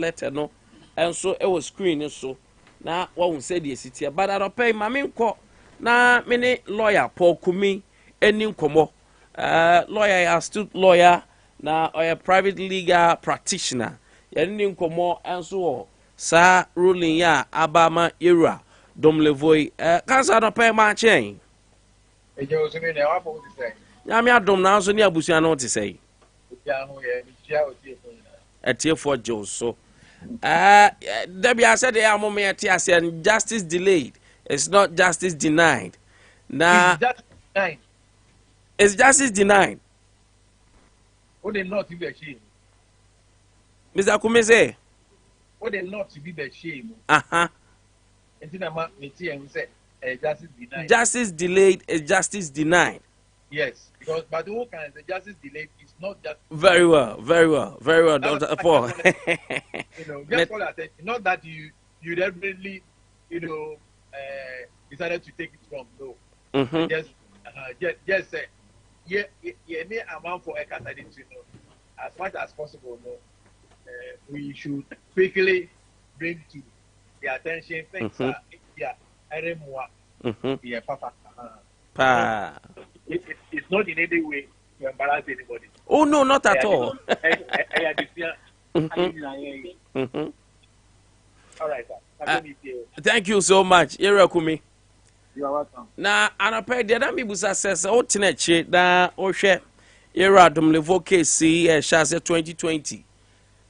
letter no and so it was screen so na what we say the city but I don't pay my ko na many lawyer Paul Kumi any komo lawyer astute lawyer na or a private legal practitioner any komo and so sa ruling ya abama era dom levoi cancer don't pay my chain nyame adom na so ne abusua no te sei for Joe so Debbie said the moment and justice delayed it's not justice denied na it's justice denied what they not to be ashamed Mr. Kumese what they not to be ashamed and then I'm say justice denied justice delayed is justice denied. Yes, because but the whole kind of justice delayed is not just very well, Dr. Paul. Just call attention. Not that you definitely, decided to take it from no. Just say, yeah, any amount for a candidate, as much as possible, we should quickly bring to the attention things that Papa. It's not in any way to embarrass anybody. Oh no, not at all. All right, sir. Thank you so much. You're welcome. You are welcome. Now, anapɛ deɛ na mibusa sɛ sɛ wotena akyi na wohwɛ yɛwura adomlevo case hyɛ ase 2020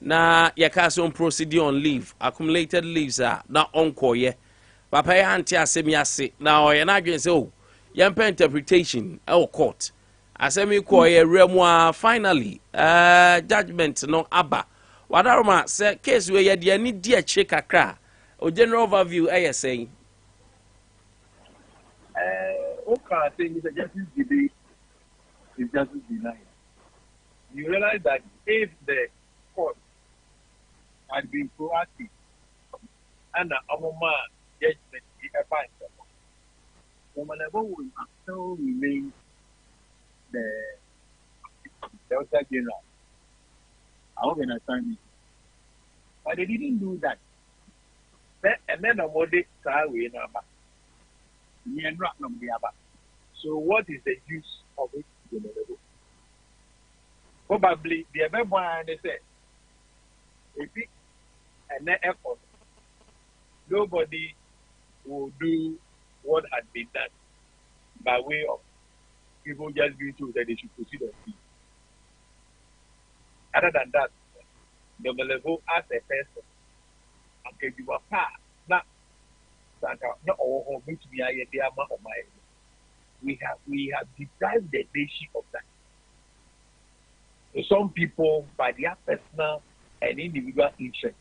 na yɛka sɛ on proceed on leave accumulated leaves na ɔnkɔyɛ papa yɛ ante asɛm yi ase na ɔyɛ no adwene sɛ o yɛmpɛ interpretation ɛwɔ court asɛm yi kɔɔ yɛwerɛ mu a finally judgment no aba wadaroma sɛ case wei yɛde ani di akyire kakra o general overview ɛyɛ sɛn. Okay, saying is a justice delay is justice denied. You realize that if the court had been proactive and a judgment is a fine, Womanabo will still remain the Delta General. I hope you understand me. But they didn't do that. And then a model Sawi number. So what is the use of it? Probably the other one they said, if it and effort, nobody will do what had been done by way of people just being told that they should proceed on fees. Other than that, the level as a person, okay, you are part now. Not all to be a we have deprived the nation of that. So some people, by their personal and individual interest,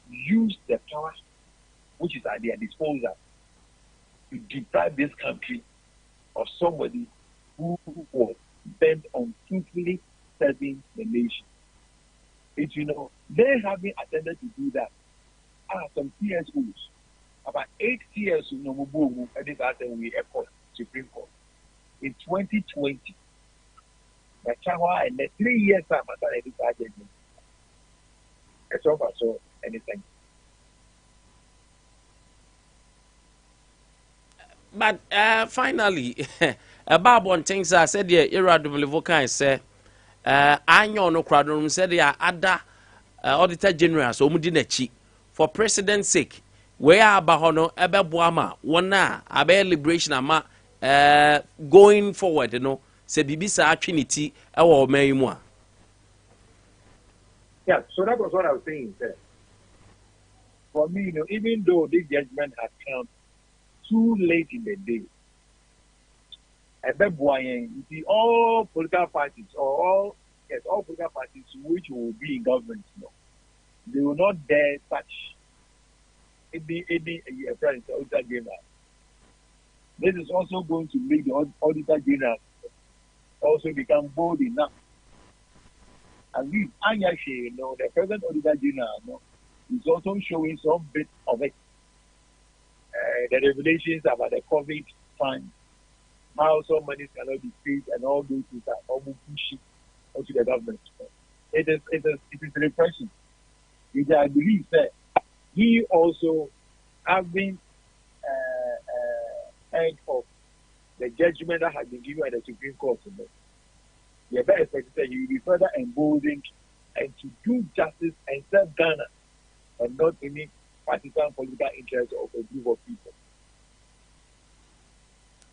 use the power which is at their disposal to deprive this country of somebody who was bent on truthfully serving the nation. It's, they having attempted to do that are some CSOs. About 8 years in Nomubu, and this after we echoed Supreme Court. In 2020, the Chawa and the 3 years time after this argument, it's over so anything. But finally, about one thing I said, yeah, irredeemable vocal say, I know no crowd room said, yeah, other Auditor General, so Mudinachi, for president's sake. Where Bahono Ebe Buama, one Abe liberation ama going forward, say Bibisa Trinity, our Maymoa. Yeah, so that was what I was saying, sir. For me, even though this judgment had come too late in the day, you see, all political parties, or all political parties which will be in government, they will not dare touch any Auditor General. This is also going to make the Auditor General also become bold enough. And this Anyashi, the present Auditor General, is also showing some bit of it. The revelations about the COVID fund, how some money cannot be paid, and all those things are almost pushing onto the government. It is repression. which I believe that he also having heard of the judgment that has been given by the Supreme Court. The better expected that he will be further emboldened and to do justice and serve Ghana and not any particular political interest of a group of people.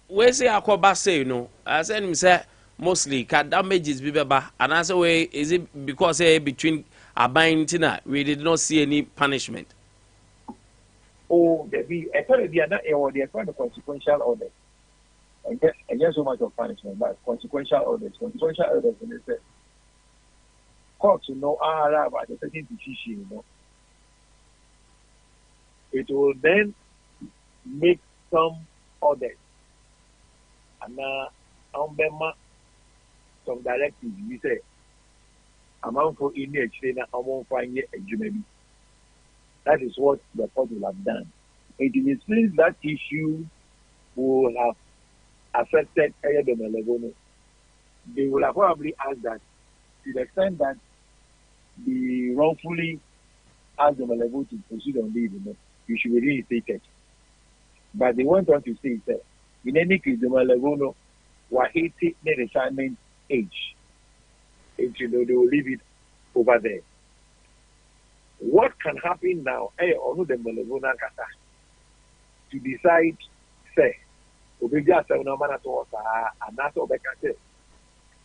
We say akoba say I said him say mostly can damages be beba and as way is it because between Aban Tina we did not see any punishment. Oh, there be a thought they are kind of consequential orders. And yes, so much of punishment, but consequential orders. Consequential orders, and they say, courts know about the certain decision, It will then make some orders. And now, some directives, we say, amount for image, then I won't find it a jury. That is what the court will have done. It means that issue will have affected the level. They will have probably asked that to the extent that the wrongfully asked the level to proceed on leave, you should be reinstated. But they went on to say that in any case, the level were 80 the retirement age. And they will leave it over there. What can happen now? To decide, say, they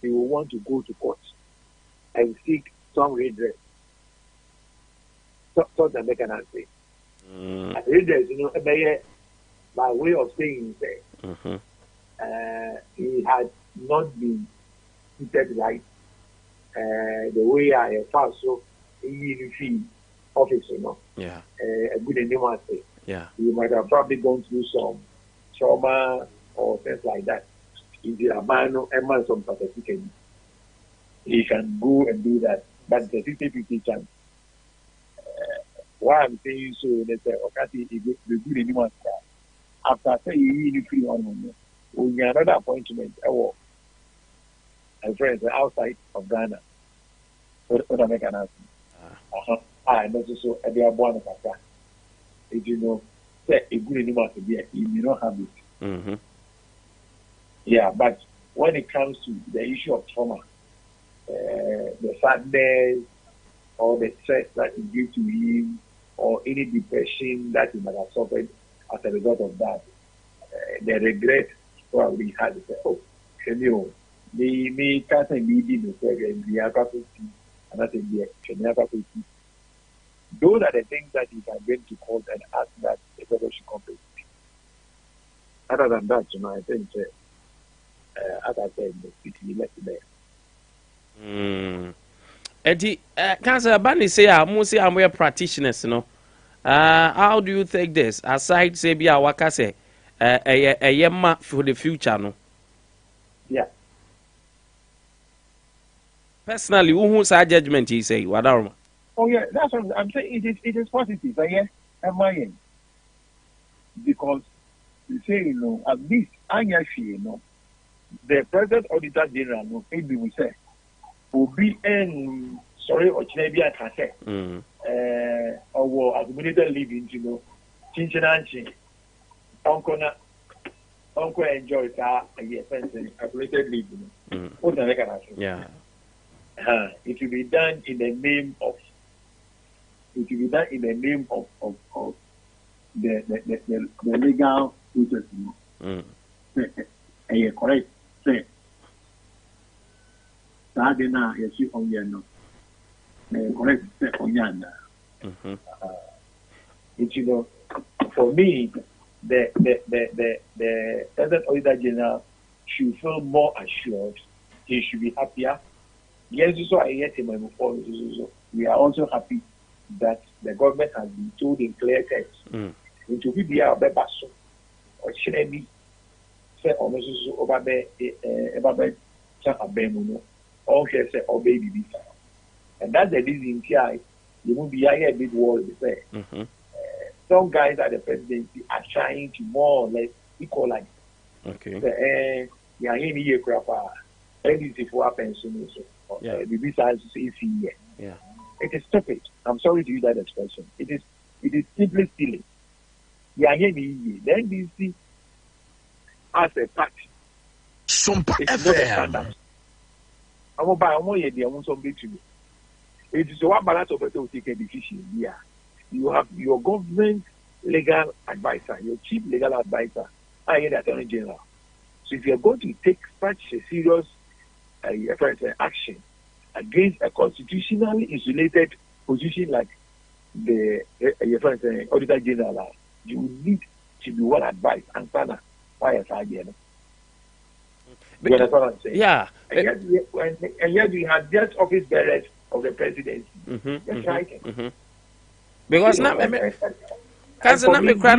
will want to go to court and seek some redress. So that they can answer. And redress, by way of saying, say, he had not been treated right. The way I felt so, he feel office, Yeah. A good animal say. Yeah. You might have probably gone through some trauma or things like that. If you are man and some certificate, you can go and do that. But the 50-50 chance. Why I'm saying so, they say, okay, the good animal after say you really free on when you another appointment, my friends outside of Ghana. What I make an answer. I know so Adea Akye Abia. If you know, say a good animal to be, you may not have it. Yeah, but when it comes to the issue of trauma, the sadness or the stress that you give to him, or any depression that he might have suffered as a result of that, the regret probably he had to say, oh, me can't be the second, the other and that's the those are the things that you can bring to court and ask that the person should compensate. Other than that, I think, as I said, we let it there. Eddie, Councillor Bani say, I'm say I'm practitioners, how do you take this? Aside, say, be a waka say, a yemma for the future, no? Yeah. Personally, who's our judgment, he say, whatever. Oh yeah, that's what I'm saying. It is positive. Yes, am I in? Because you say, at least the President Auditor General, maybe we say, will be in or Chinabia can say, or accumulated living, Chinchinanchi, Uncle enjoy that accumulated living. What the record? Yeah. It will be done in the name of. It will be done in the name of the legal process. Correct. Say. Sadina, yes, you on your correct. Say on your. For me, the President Auditor General should feel more assured. He should be happier. Yes, so I hear him before. We are also happy that the government has been told in clear text. It will be our bebaso or Chinebi say almost over there, Chapabemuno, all here say or baby. And that's the reason why you will be a big world. Say some guys at the presidency are trying to more or less equalize. Okay. You are in here, crap. And this is what pension is. Yeah. The visa is yeah. It is stupid. I'm sorry to use that expression. It is simply stealing. Yeah, the NDC as a party. Sompa It's not a FM. standard. I'm going to buy something to me. It is one balance of it to take a decision. Yeah. You have your government legal advisor, your chief legal advisor, and the Attorney General. So if you are going to take such a serious action against a constitutionally insulated position like the Auditor General, you need to be well advised and plan why is idea. You understand what I'm saying? Yeah. And yet we have just office bearers of the presidency. That's right. Because now, can't me cry.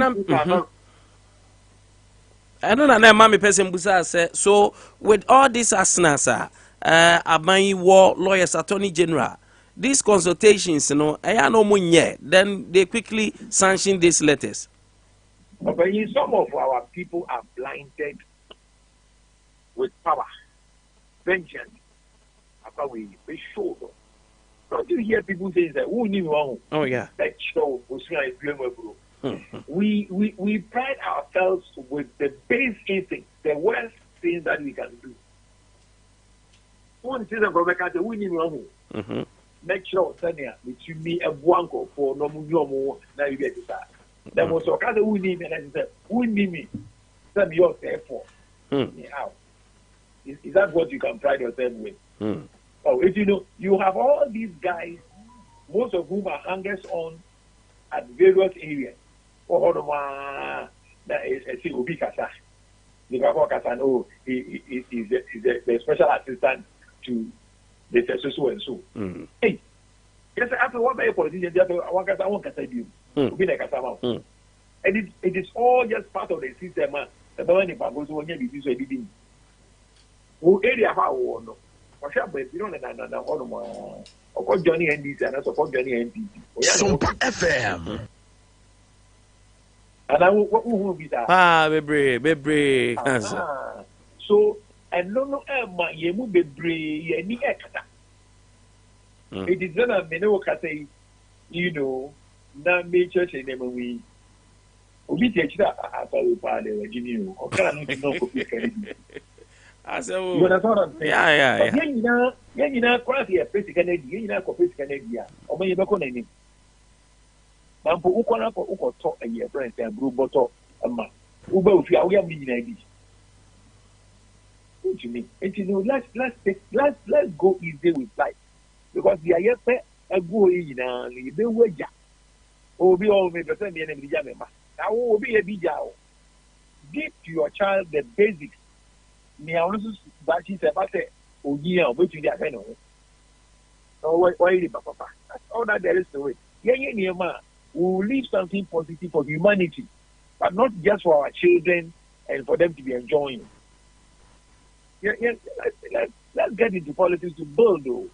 I don't know, mommy person Busa said. So with all these asnasa, Abayi War lawyers, Attorney General, these consultations, you know, I no money. Then they quickly sanction these letters. But some of our people are blinded with power, vengeance. After we show them. Don't you hear people saying that who knew wrong? Oh yeah. That show was we pride ourselves with the base instinct, the worst thing that we can do. One season from the who knew wrong. Make sure Sanya between me and Blanco for no more now you get that. There was a kind of who need me and I said, who need me? Some yours therefore. Is that what you can pride yourself with? Oh, if you know, you have all these guys, most of whom are hangers on at various areas. That is Obi Kasa. The Baba Kasa, oh, he's the special assistant to the so and so. Hey, yes, after one by a politician, one Kasa you. Obi Kasa. And it is all just part of the system, man. The Baba Nipa goes on here, this way, everything. Who area how no? You don't know, Johnny NDC and I support Johnny NDC. Sompa FM. And I will be that. Bebre. So, and no, you move be brave, any extra. It is not a menu say, you know, now me church in them we. We teach that I thought we part of the or can't know I said, you understand what I'm saying? Yeah. You know, quite a pretty Canadian, you know, complete Canadian, or maybe not any. Now, for Ukona for Uko talk a year, friends, and brew bottle a month. Uber, if you are meaning what you mean? And you know, let's go easy with life because the ayah a go in and the way ya. Oh, be all made the same enemy. Now, will be a bijao. Give to your child the basics. Me, I also but she said, but oh, yeah, which you get. So, why, Papa? That's all that there is to it. Yeah, man. We will leave something positive for humanity, but not just for our children and for them to be enjoying. Let's get into politics to build, though.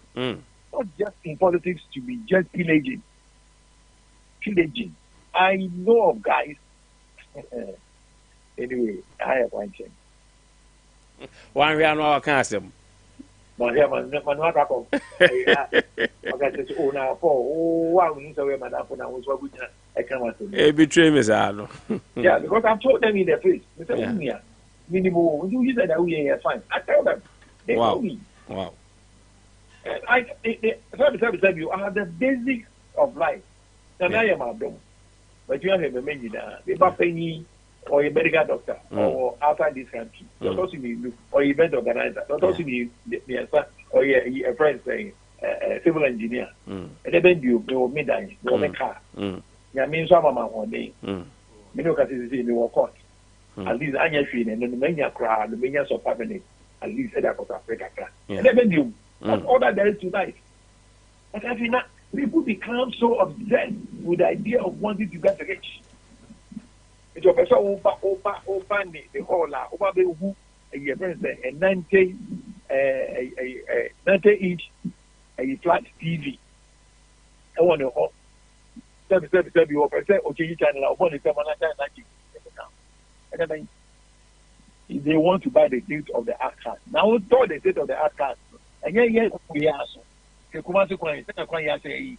Not just in politics to be just pillaging. I know of guys. Anyway, I have one thing. One real no I can't say. Man, what happened? Okay, oh now for wow, we need to wear my phone. I was working. I can't say. Hey, betray me, sir. Yeah, because I've told them in their face. They said, minimum. You said that we are fine. I tell them. They tell me. Wow. And I tell you, I have the basics of life. And I am a dom. But you have a menu now. They buy penny. Or a medical doctor, or outside this country, don't also be or event organizer, don't also be or a friend saying civil engineer, and then you midnight, you make car. Yeah, means some of my one day. You know, because it's in your court. At least I'm feeling, and then the mania crowd, the mania of family, at least that was Africa. And then you, that's all that there is to life. But I think people become so obsessed with the idea of wanting to get rich. It's a person over the whole over the who a friend a 90 inch a flat TV. I want to service you over say okay channel I want to come and then if they want to buy the state of the art card. Now told the state of the art card and we are so ke Kumasi kwan se kwan ya say yi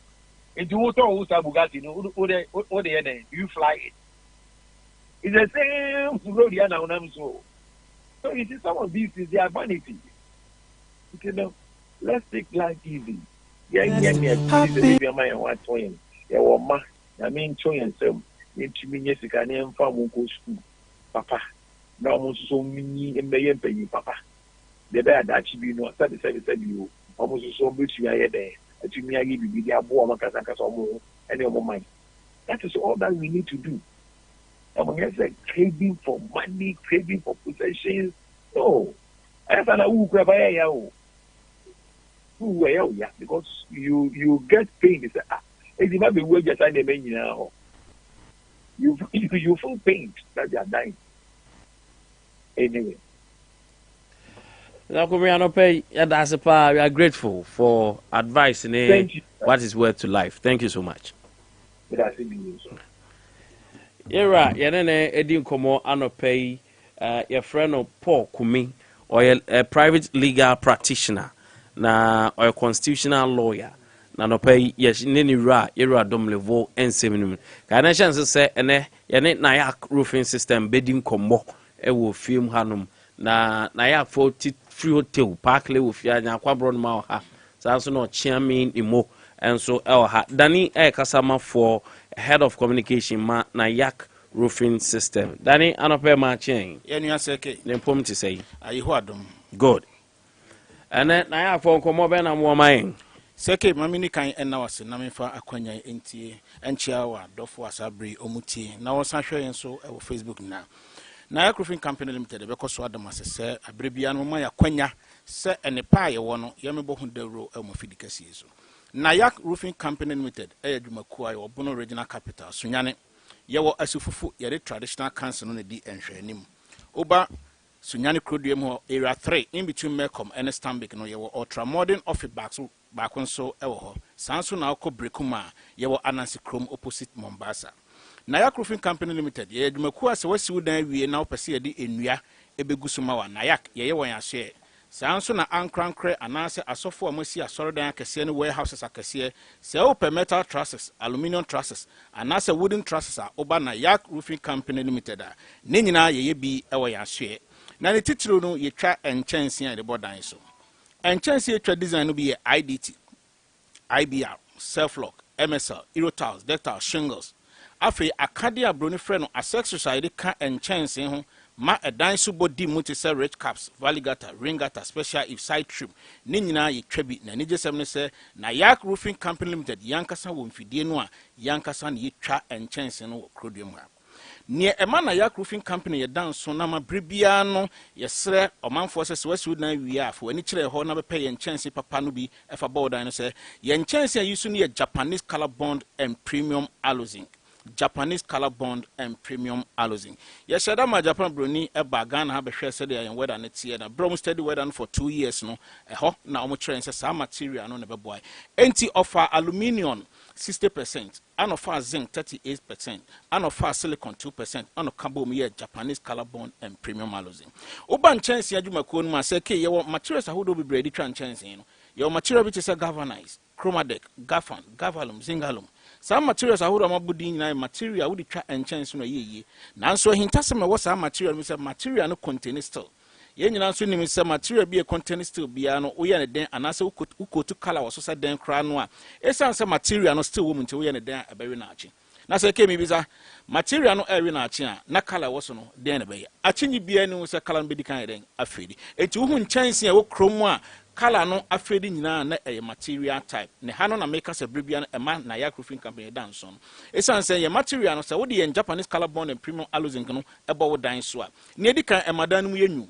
into wo to wo sa Bugatti no wo de you fly it. It's the same road ya na unam so you see some of these is their vanity. You know, let's take life easy. Yeah, this is baby my one twin. Yeah, ma. I mean twin some into me yes can em fa mo go school. Papa. Now mo so mini embe pay papa. The bear that you know said you almost so much you are there. To me I give you the abo makasa kasa omo any of mine. That is all that we need to do. I'm going to say craving for money, craving for possessions. No. I said, because you get pain. It's it might be worth just now. You feel pain that you are dying. Anyway. We are grateful for advice in what is worth to life. Thank you so much. Yera yenene edi nkomo anopay your friend Paul Kumi or a private legal practitioner na or a constitutional lawyer na nopay yes neni ra yera dom level enseminum kana chance say ene yene na yak roofing system bedi nkomo e wo film hanum na yak 40 free hotel park le wo fia nya kwabro no ma ha sanso no chairman imo enso ha dani kasama for head of communication ma na yak roofing system dani anope ma chen yenu aseke ne pom ti say ayiho adom good ene na ya fo nkomo be na mo man seke mamini kan enna wase na mefa akwanya entie enchia wa dofo asabri omutie na wo san hwe enso e wo Facebook na yak roofing company limited be koso adam asese abrebia no ma yakwanya se ene pa ye wo no ye mebo hu dawro e mo fidikasi so na yak roofing company limited e adwumaku ayo obono regional capital Sunyani yewo asufufu yere traditional council no di enhwanim oba Sunyani Krodiem ho area 3 in between Melcom and Stanbic no yewo ultra modern office back so ewo ho sanso na akọ Brekuma yewo Anansi Chrome opposite Mombasa na yak roofing company limited ye adwumaku ase wasi wudan wie na opese ye di enua ebegusuma wa na yak ye won yahye sanso na ankrankre anase asofo amosi asorodan akese ne warehouses akese se open metal trusses aluminum trusses anase wooden trusses a oba na yak roofing company limited a ne nyina ye bi ewo yahye na ne titiro no ye twa enchanse a de bodan so enchanse twa design no bi ye IDT IBR self lock MSL Erotiles Dectal shingles afi akadia broni frɛ no accessories ka enchanse ho ma edan so body multi cell rich caps valigata ringata special if side trim ne nyina ye twabi na ne jesem ne sɛ na yak roofing company limited yankasa wo mfidie no a yankasa ne ye twa enchanse no wo Krodiem ha ne ema na yak roofing company ye dan so na ma brebia no ye srɛ omanfo sɛ wasi na wie afo ani kyerɛ ho na bepɛ ye enchanse papa no bi efa bodan no sɛ ye enchanse a yusu ne ye Japanese color bond and premium aluzinc Japanese color bond and premium aluzinc. Yes, ma Japan broni e bagana ha behwe se de yan weather ne tie na bro steady weather for 2 years no ho na omo kire nse sa material no ne beboy. Enti offer aluminium 60% and offer zinc 38% and offer silicon 2% and carbon ye Japanese color bond and premium aluzinc. Oba chance adwumako no ma se ke ye materials ahodo be bredi twa chance no. Your material bit is a galvanized, chromadeck, gaffan, gavalum, zingalum. Some materials are mabudi na material would try and chance no ye. Nanso hintasema was some material Mr. Material no contain still. Yen nanso ni Mr. Material be a contain still biano we and then and also uko to color was so den cranwa. Essence material no still woman to we and then a very nachi. Na se ke mi biza material no eri na achi na color was no den be. Achi ni bia no se color be di kan den afedi. Enti wo hu chance e wo krom a color no afredi nyina na material type ne ha no na make us a bribia na na yak roofing company dance on esan say material no say wo de Japanese color bond and premium aluzinc no ebo wo dan so a ne edi kan emadan mu yenyu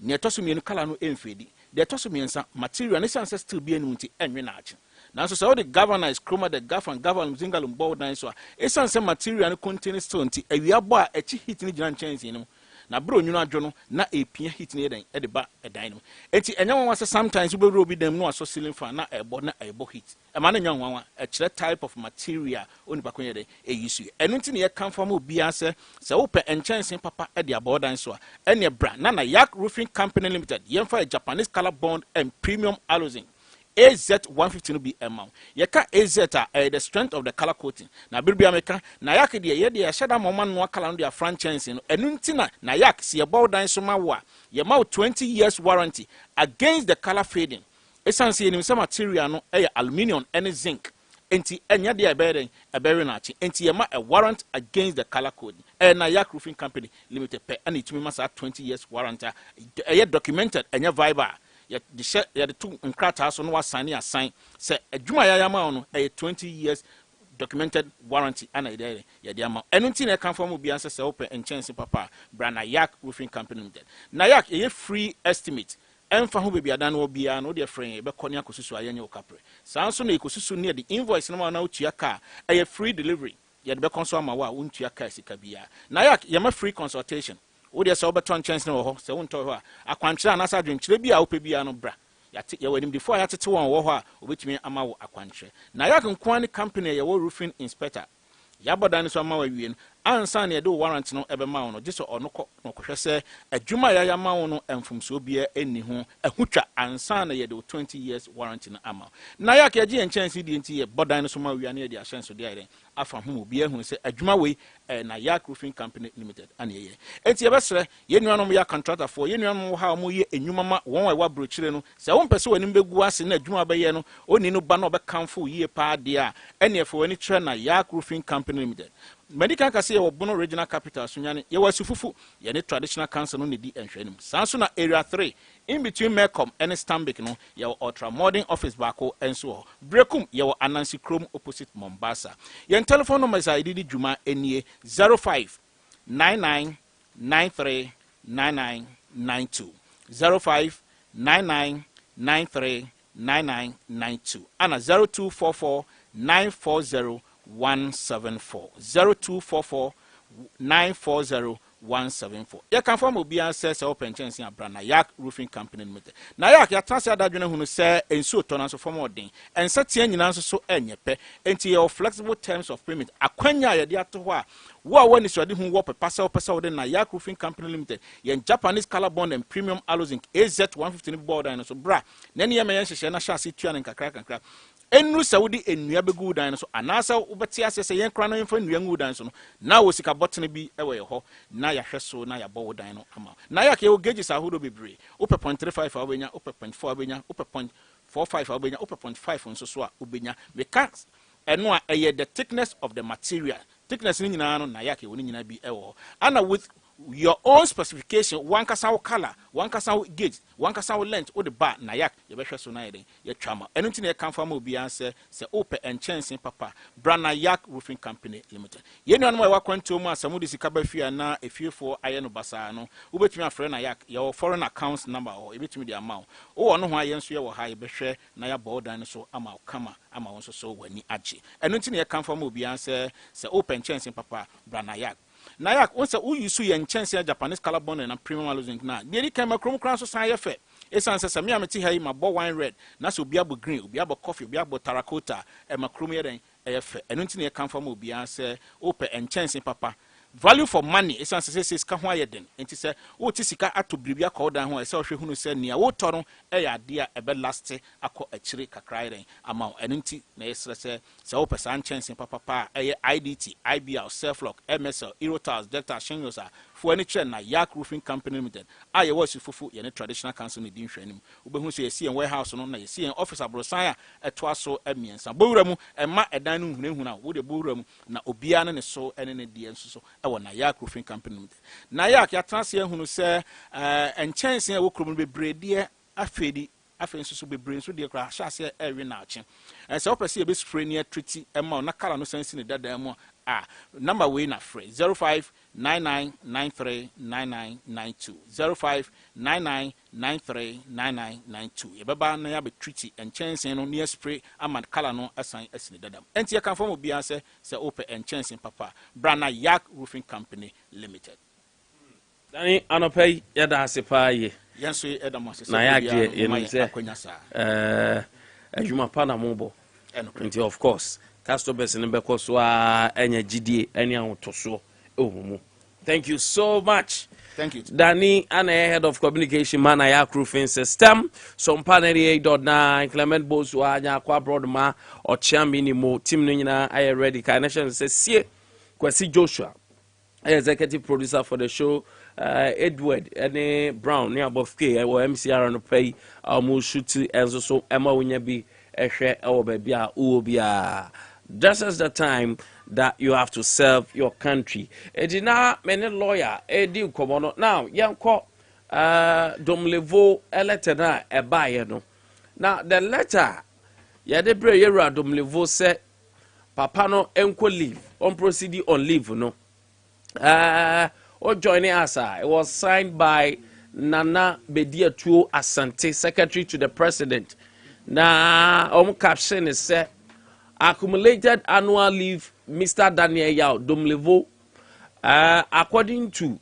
ne etoso mienu color no emfedi de etoso miensa material ne san say still be enu nti enwe na achi na so say wo de galvanized chroma de gaffan gavalum zingalum bo dan so a esan say material no contain still nti awia bo a echi heat ni gina chance ni na bro nyunu adwo no na epia hit ne den e de ba edan no enti enya wanwa se sometimes we be obi dem no aso ceiling fan na ebo na ebo hit e ma na nya wanwa e kire type of material oni pa konye de e use enu nti ne ye kan fam obi ase se wo pe enchansen papa e de abodan so a ene bra na yak roofing company limited yemfa Japanese color bond and premium aluzinc AZ150 no be amount. Yeka AZ the strength of the color coating. Na birbi ameka na yak de ye de shada mama no color no dia franchise no. Enu nti na yak se ye bow dan so ma wo ye ma 20 years warranty against the color fading. Essence ye nim some material no aluminium and zinc. Enti enya de ebere na achi. Enti ye ma a warrant against the color code. Na yak roofing company limited pe and it means 20 years warranty. Documented enya viber. Ya the two nkrata so no wasane assign say adwuma ya ma no 20 years documented warranty ana ide ya de ama enu nti na kan form obi anse say open enchanse papa brana yak roofing company limited na yak ye free estimate emfa ho bebia dan obi a no de free be koni akosusu ayenye okapre sanso na ekosusu ne the invoice no ma na otua ka free delivery ya de be konso ama wa untua ka sika bia na yak ye ma free consultation wo de so beton chance no ho se wonto ho a akwankyere anasa adwenkyere bia wo pe bia no bra yate ye wanim before yatete won wo ho a obetumi ama wo akwankyere na yak nkwani company ye wo roofing inspector yabodan so ama wa wie no ansa na ye do warrant no ebe ma wo no giso onoko no kohwe se adwuma ya ma wo no emfumso bia eni ho ahutwa ansa na ye do 20 years warranty no ama na yak ye gi chance di nti ye bodan so ma wie na ye di ahyenso de ayren afa ho obi ehun se adwuma we na yak roofing company limited ane ye enti ye besre ye nuanom ya contractor for ye nuanom ha mo ye enwuma ma won wa brochire no se won pese wani begu ase na adwuma ba ye no oni no ba no be kanfo ye pa de a ene efo wani tre na yak roofing company limited medical kase ye wobono regional capital Sunyani ye wasufufu ye ne traditional council no ne di enhwenim sanso na area 3 in between Melcom and Stambik no ye ultra modern office bako enso brekum ye Anansi Chrome opposite Mombasa ye telephone number is ID Juma enie 05 99 93 9992 05 99 93 9992 ana 0244 940 174 0244 940 174. You can form obi answer say open chance in Brana Yak Roofing Company Limited. Na yak ya transfer that adwene hunu say enso tonan so form odin. Ensa tie nyina so enyepe. Enti your flexible terms of payment akwanya ye de ato ho a wo a woni so de hu wo pesa wo na Yak Roofing Company Limited. Yen Japanese color bond and premium alloy AZ150 board and so bra. Na ne ye me yen hye na sha se tua ne kakra. Enu Saudi enua begu dan so anasa ubeti asese yen kra no mfa nua ngu dan so no na wo sika botene bi ewe ho na ya hweso na ya bowo dan no ama na ya ke wo gauges ahodo bebre ope 0.35 abenya ope 0.4 abenya ope 0.45 abenya ope 0.5 nso so a obenya we can eno a the thickness of the material thickness ni nyina no na ya ke woni nyina bi ewo ana with your own specification one kasa color one kasa gauge one kasa length o the bar na yak ye behwe so na ye ye twama enu nti na kan fa ma obi answer se ope enchensing papa brana yak roofing company limited ye nuanu ma wakwanto mu asamu de sika ba fia na efiefo aye no basa no ubetumi afre na yak your foreign accounts number or ebetumi de amount o ono ho aye nso ye wo ha ye behwe na ya bodan so ama kama ama won so wani age enu nti na kan fa ma obi answer se ope enchensing papa brana yak na yak once u use ye nchensing Japanese color bond and premium alloy na de kan makrom kran so san ye fe esan se me ameti ha yi ma bo wine red na so obi abo green obi abo coffee obi abo terracotta e makrom ye den e fe enu nti na kan fam obi an se ope enchanting papa value for money esan se sika ho ayeden enti se wo ti sika ato bribia ka odan ho e se ohwe hunu se nia wo toro e ya de a ebe last akọ akire kakra yeden ama enu nti na yesre se ope san enchanting papa e IDT IBL self lock MSL Erotiles Delta Shingles for any trend na Yak Roofing Company Limited aye was fufu ye ne traditional council ni din hwanim obehu so ye see warehouse no na ye see office abrosan a eto aso amiensa bowura mu ema edan no hunahuna wo de bowura mu na obia ne so ene ne die nso so e wo na Yak Roofing Company Limited na Yak ya transe hunu se enchanse e wo krom bebrede afedi afen so bebre so de kra hyase ewe na ache se opese e be spray near treaty ema na kala no sense ne dada mu number we na free 0599939992 0599939992 yebaba na ya be treaty enchanse no near spray ama kala no asan asine dadam enti ya kan fam obi an se open enchanse papa brana Yak Roofing Company Limited dani anopay ya da asepa ye yanso edam asese na ya gye yense adwuma pa na mobo enti of course customers in Bekoso enya gidie eni ahotoso ehumu Thank you so much. Thank you. Danny and head of communication man Adea Roofing System. Sompa 98.9 Clement Bosua nya kwa broadma or minimo team nina I ready. Carnation says see Kwesi Joshua, executive producer for the show. Edward any Brown near above K or MCR on the pay almost shoot and so Emma Winya be a share our baby ubia. This is the time that you have to serve your country. Edina many lawyer edi komono now yanko domlevo eletena ebaye no. Now the letter yade bre yera domlevo se papa no enko leave on proceed on leave no. Or joining us, it was signed by Nana Bedia Tuo Asante, Secretary to the President. Now, caption is said, accumulated annual leave, Mr. Daniel Yao Domlevo, according to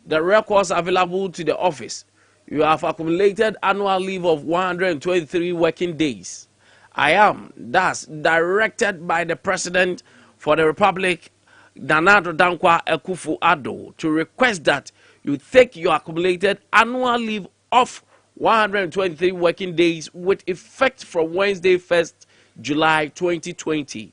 the records available to the office, you have accumulated annual leave of 123 working days. I am, thus, directed by the President for the Republic, Danado Dankwa Akufo-Addo, to request that you take your accumulated annual leave of 123 working days with effect from Wednesday, 1st July 2020.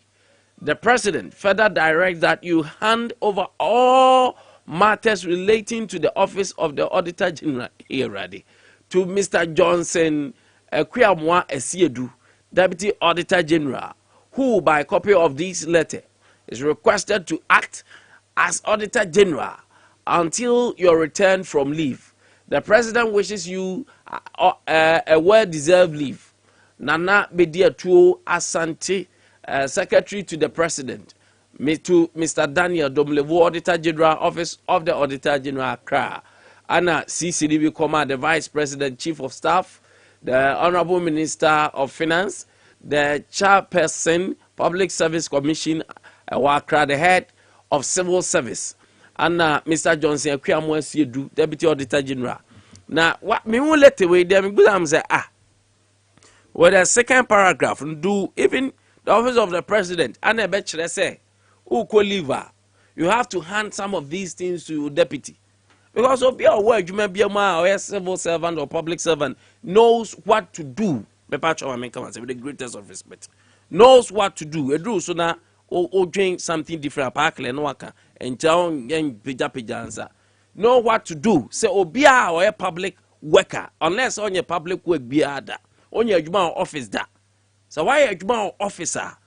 The President further directs that you hand over all matters relating to the office of the Auditor General here to Mr. Johnson Kwiamwa Esiedu, Deputy Auditor General, who by copy of this letter is requested to act as Auditor General until your return from leave. The President wishes you a well-deserved leave. Nana Bedia Tuo Asante, Secretary to the President, to Mr. Daniel Domlevo, Auditor General, Office of the Auditor General, Accra. Anna CCDB Comma, the Vice President, Chief of Staff, the Honorable Minister of Finance, the Chairperson, Public Service Commission, Accra, the head of civil service, and Mr. Johnson Kwiamwa Esiedu, Deputy Auditor General. Now, what me will let away them good am say with the second paragraph do even the office of the president and a betchere say who co liver, you have to hand some of these things to your deputy. Because of your word, you may be a civil servant or public servant knows what to do. Me patch I come and say with the greatest of respect. Knows what to do. A do so now or drink something different apart no waka and town and pija answer. Know what to do. Say obia or a public worker unless on your public work be other on your office that. So why a officer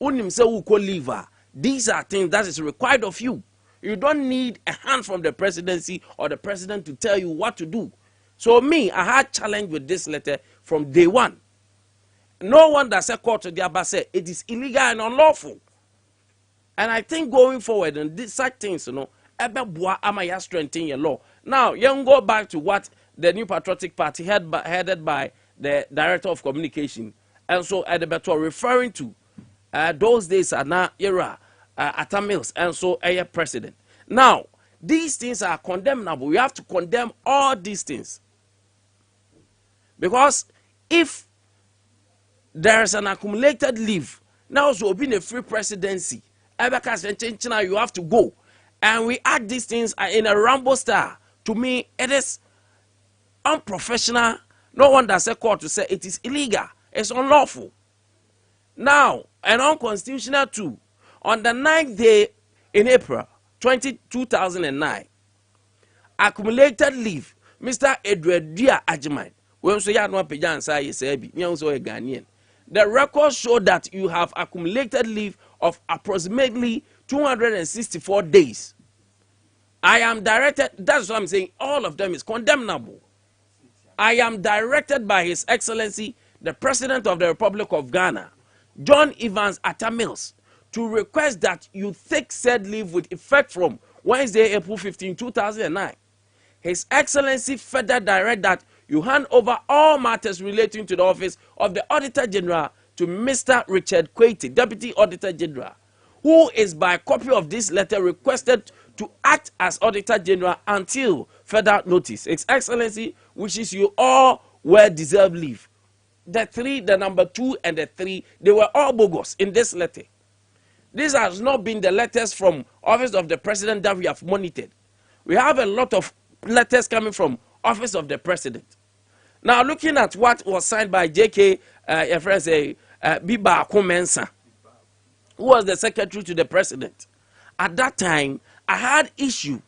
unim say who co lever. These are things that is required of you. You don't need a hand from the presidency or the president to tell you what to do. So me, I had challenge with this letter from day one. No one that said court to the Abba said it is illegal and unlawful. And I think going forward and these such things, Ebeboa Amaya strengthen your law. Now, you can go back to what the New Patriotic Party headed by the Director of Communication. And so Edebeto referring to those days are now era Atta Mills and so a president. Now, these things are condemnable. We have to condemn all these things. Because if there is an accumulated leave, now so being a free presidency, you have to go. And we add these things in a Rambo style. To me, it is unprofessional. No one does a court to say it is illegal. It's unlawful. Now, and unconstitutional too. On the 9th day in April 2009, accumulated leave, Mr. Adea Akye Abia, the records show that you have accumulated leave of approximately 264 days. I am directed, that's what I'm saying, all of them is condemnable. I am directed by His Excellency, the President of the Republic of Ghana, John Evans Atta Mills, to request that you take said leave with effect from Wednesday, April 15, 2009. His Excellency further direct that you hand over all matters relating to the office of the Auditor General to Mr. Richard Kwete, Deputy Auditor General, who is by copy of this letter requested to act as Auditor General until further notice. His Excellency wishes you all well-deserved leave. The three, the number 2 and the 3, they were all bogus in this letter. These has not been the letters from Office of the President that we have monitored. we have a lot of letters coming from office of the president. Now looking at what was signed by JK Biba Akumensa, who was the secretary to the president. At that time, I had issue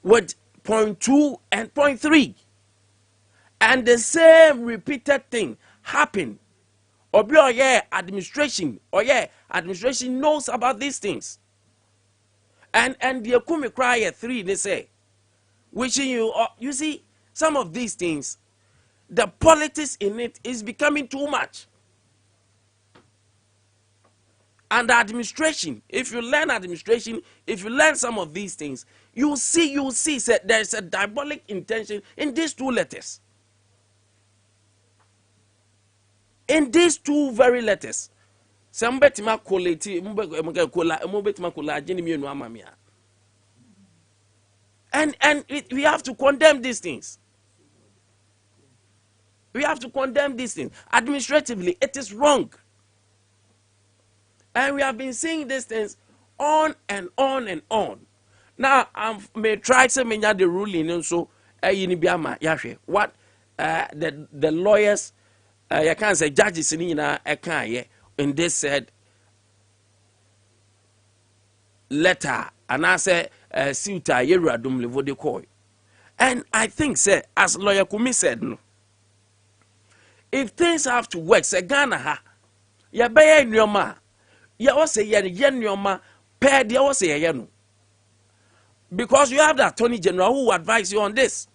with point 2 and point 3. And the same repeated thing happened. Administration knows about these things. And the Kumi cry 3, they say, wishing you see, some of these things, the politics in it is becoming too much. And the administration, if you learn administration, if you learn some of these things, you see there is a diabolic intention in these 2 letters. In these 2 very letters. And we have to condemn these things. We have to condemn these things. Administratively, it is wrong. And we have been seeing these things on and on and on. Now, I may try to make the ruling and so what the lawyers, I can't say judges in this said letter, and I say suita yera dum levo de koi. And I think, say, as lawyer Kumi said, no, if things have to work, say Ghana ha, ya beye nyoma. Ya wase yen nyoma per dia wase yenu. Because you have the Attorney General who will advise you on this.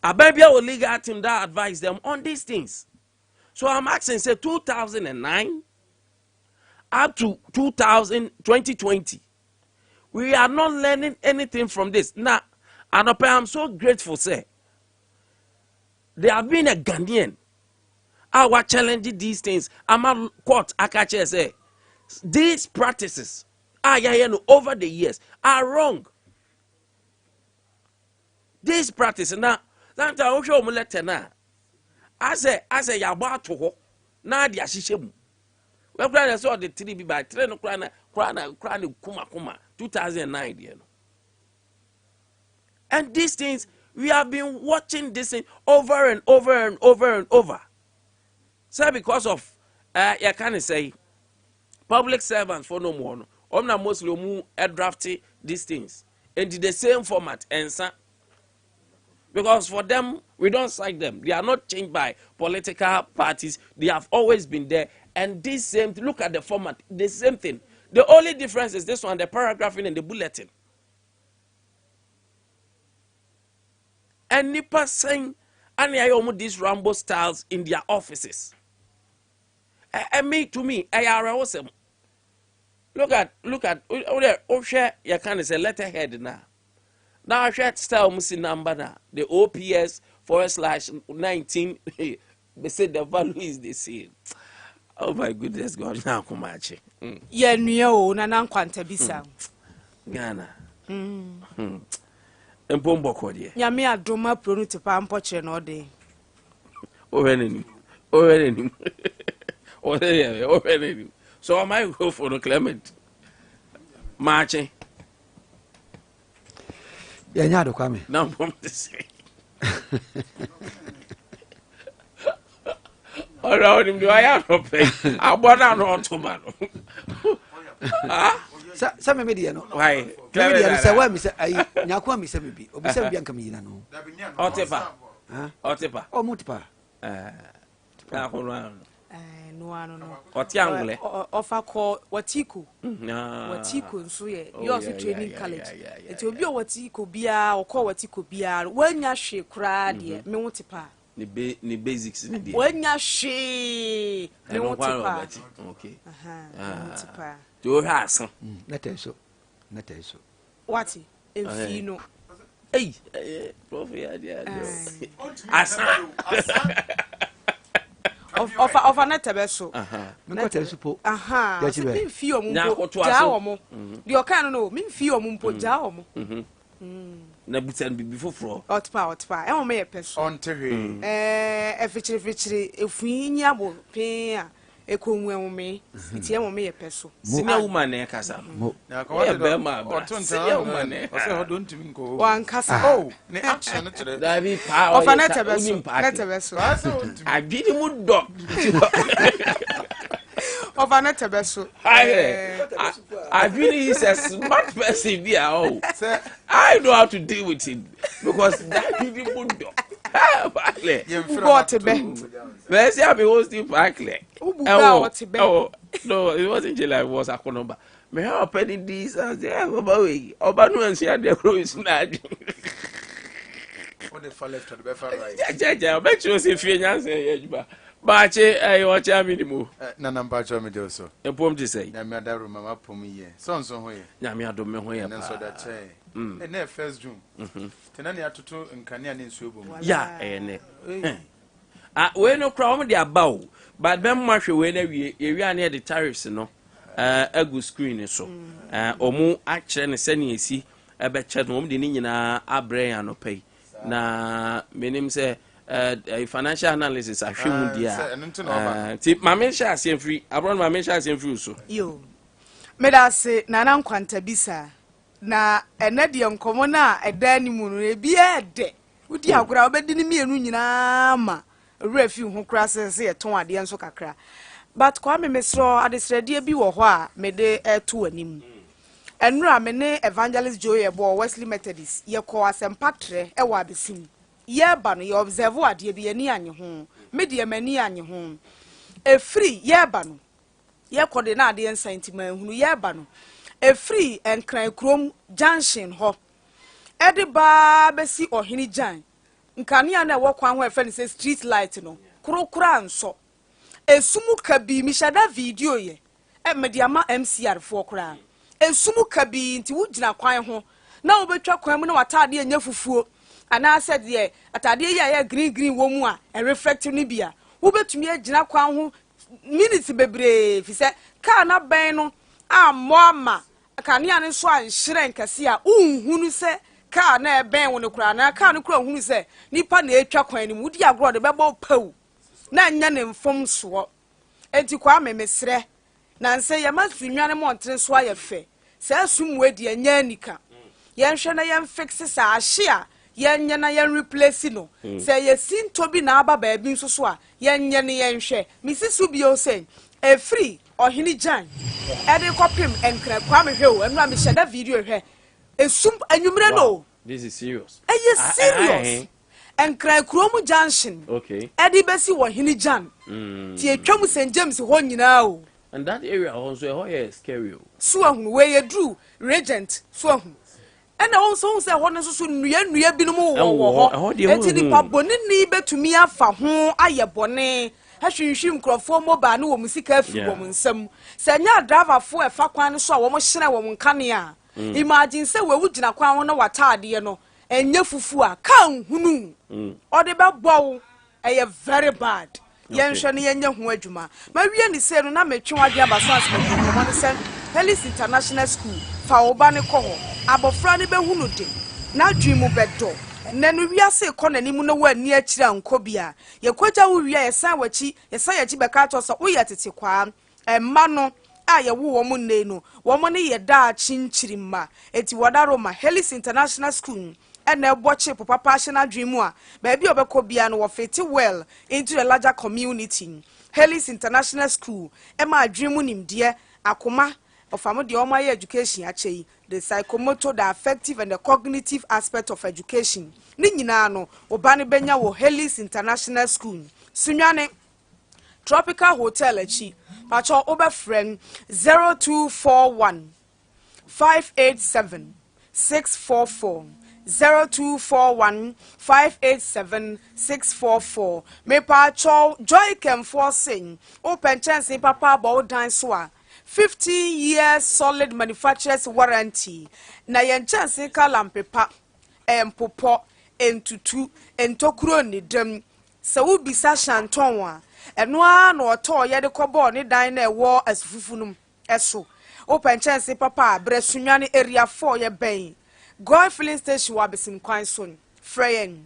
Abia will legal team that advise them on these things. So I'm asking, say 2009 up to 2020, we are not learning anything from this. Now, and I'm so grateful, say, there have been a Ghanaian. Our challenging these things. I'm a court, Akache say, these practices over the years are wrong. These practices now, that I show me letter now. I say yaba to ho. Na dia shishemu. We plan saw the 3 by 3 no krana kuma 2009 there. And these things we have been watching this thing over and over and over and over. So because of you can say public servants for no more. Omna mostly mu drafty these things into the same format and because for them we don't cite them. They are not changed by political parties. They have always been there. And this same look at the format, the same thing. The only difference is this one, the paragraphing and the bulletin. And Nipa saying and I almost these Rambo styles in their offices. And to me, I are awesome. Look at Osha, you can say letterhead now. Now I share style missing number now. The OPS /19. They say the value is the same. Oh my goodness God, now Kumachi. Yeah, no, Nkwantabisa. Ghana. Mpombo kodie. Ya me adoma pronuti pa mpoche no de. Oweneni. So am I go for the Clement? Marching. Yeah, nyado kwame. Now from to say. Around him do I have no pay. I bought out on tomato. Some media no. Why? Media say why me say nyakwa me say bibi. Obi say bianka me yina no. Otepa. Otepa. O mutipa. Na kono. No. Otiangle. Offer call Watiku. Watiku nso ye. You also training college. It will be Watiku bia or call Watiku bia. When ya she kra de me mutipa. Ni basics ni dia. When ya she me mutipa. Okay. Mutipa. Do has. Nateso. Wati? Enfino. Hey, prof ya. Asa. Of an etabeso. Nkotesupo. Me fio mumpo. Ja omo. The okan no, me fio mumpo ja omo. Na butan bibi foforo. Otpa. E o me person. On tehe. E fichiri efuinya bo pe a. ekonwe me tie mo me ye peso senior woman e kasa na ko wa be ma senior woman e o se ho don timi nko wan kasa oh ne action no tere da bi pa o fa na tebeso adwini mu do of an etebeso. Adwini is a smart person be oh. I know how to deal with him because that didn't put do. Got to be. Mercy, I be hosting Barclay. Oh, no, it wasn't July, it was Akonomba. Me help penny this as the way. Obanu and share the rose snag. What the fall left to the better right. Yeah, make sure if you answer, but I watch a minimum. Nana Bacho me do so. A poem to say, Namada room, Mamma Pomi, sons on way. Namia do me way, and so that say, and there first June. Tenania to two and Canyan in Subu. Yeah, and we no crowd their bow, but Ben Marshall when we are near the tariffs, no, a good screen so, or more action and sending see a better home the Nina Abre and pay. Na menim say financial analysis ahwe mu dia tip mama sha asem free abron mama sha asem free so yo me da se nana Nkwantabisa na ene de nkomo na eda ni mu no e bia de udi agora obedi ni mienu nyina ma refi hu kra se ye ton ade enso kakra but kwa me mesro adesrede bi wo ho a me de eto anim enura me ne evangelist Joy Ebo Wesley Methodist ye ko asempatre e wa besim ye ba no ye observe ade bi ani anye ho me de mani anye ho e free ye ba no ye ko de na ade ensantima hunu ye ba no e free en kran krom junction ho e de ba besi ohini jan nkania na wo kwan ho e fe ne say street light no kurokura nso esumu kabi mi shada video ye e mediama MCR fo kura esumu kabi nti wugina kwan ho na obetwa kwan mu na watade anya fufuo ana said ye atade ye ya green wo mu a reflect ni bia wobetumi agina kwan ho minutes bebre fi se ka na ben no ammo ama kanea ne so anhire nkase a unhunu se ka na ben wo ne kura na ka ne kura unhunu se nipa na etwa kwan ni mu di agro de bebo pau na nya ne mfom so enti kwa memesre na nse ye masunwane mo ntre so ayefe se asumwe de anya nika ye nhwe na ye fix sa ahye a ye nya na ye replace no se ye sinto bi na aba ba bi nso so a ye nya ne ye nhwe misisu bi o se e free ohini jan e de kopim enkra kwa me hwe o enu a me sheda video hwe esum anwumre no this is serious serious enkra kromu junction okay e de besi wo hini jan ti etwam St James ho nyina o. And that area also is scary. So where you drew regent so and also say one so nua binom wo enti nipa boni ni betumi afa ho aye bone ahwinhwim krofo mobile no wo musika afi wo nsam sanya driver fo e fa kwan so a wo mo hyere wo nkane a imagine say we wugina kwan ho na watade no enya fufu a kan hunu o de be bow e very bad. Yenhwe ne yenya ho adwuma ma wie ni se no na metwe wade abaso asema ko mo se Police International School fa oba ne ko ho abofra ne be hunu de na dwimu bedo na no wiase ko nanim no wani akira nkobia ye kwagya wo wia ye san wachi ye san yachi be ka to so wo ye tete kwa emma no a ye wo mo ne no wo mo ne ye da chinchirimma eti wadaro ma Police International School and a watch it papa passional dream wa baby obekobia no fit well into the larger community. Police International School Emma dream nim dear akoma of family my education actually the psychomotor, the affective and the cognitive aspect of education. Ni nyina no obani benya wo Police International School Sunyani Tropical Hotel achi pacho ober friend 0241 587 644 0241 587 644 me pa cho joy can forcing open chance papa about dan so a 15 years solid manufacturer's warranty na yen chance kalam pepa empopo entutu entokuro ni dem se wo bisa shanton a eno a na oto ye de kobo ni dan na ewo asufufunum eso open chance papa bresunwane area 4 ye ben God filling station wa besim kwan son freyen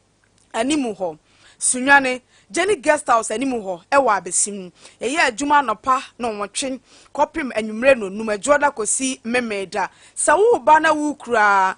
animu ho Sunyani Jenny guest house animu ho ewa abesim ye adwuma nopa na onwotwe kopim anwumre no numajoda kosi memeda sa wo ba na wo kura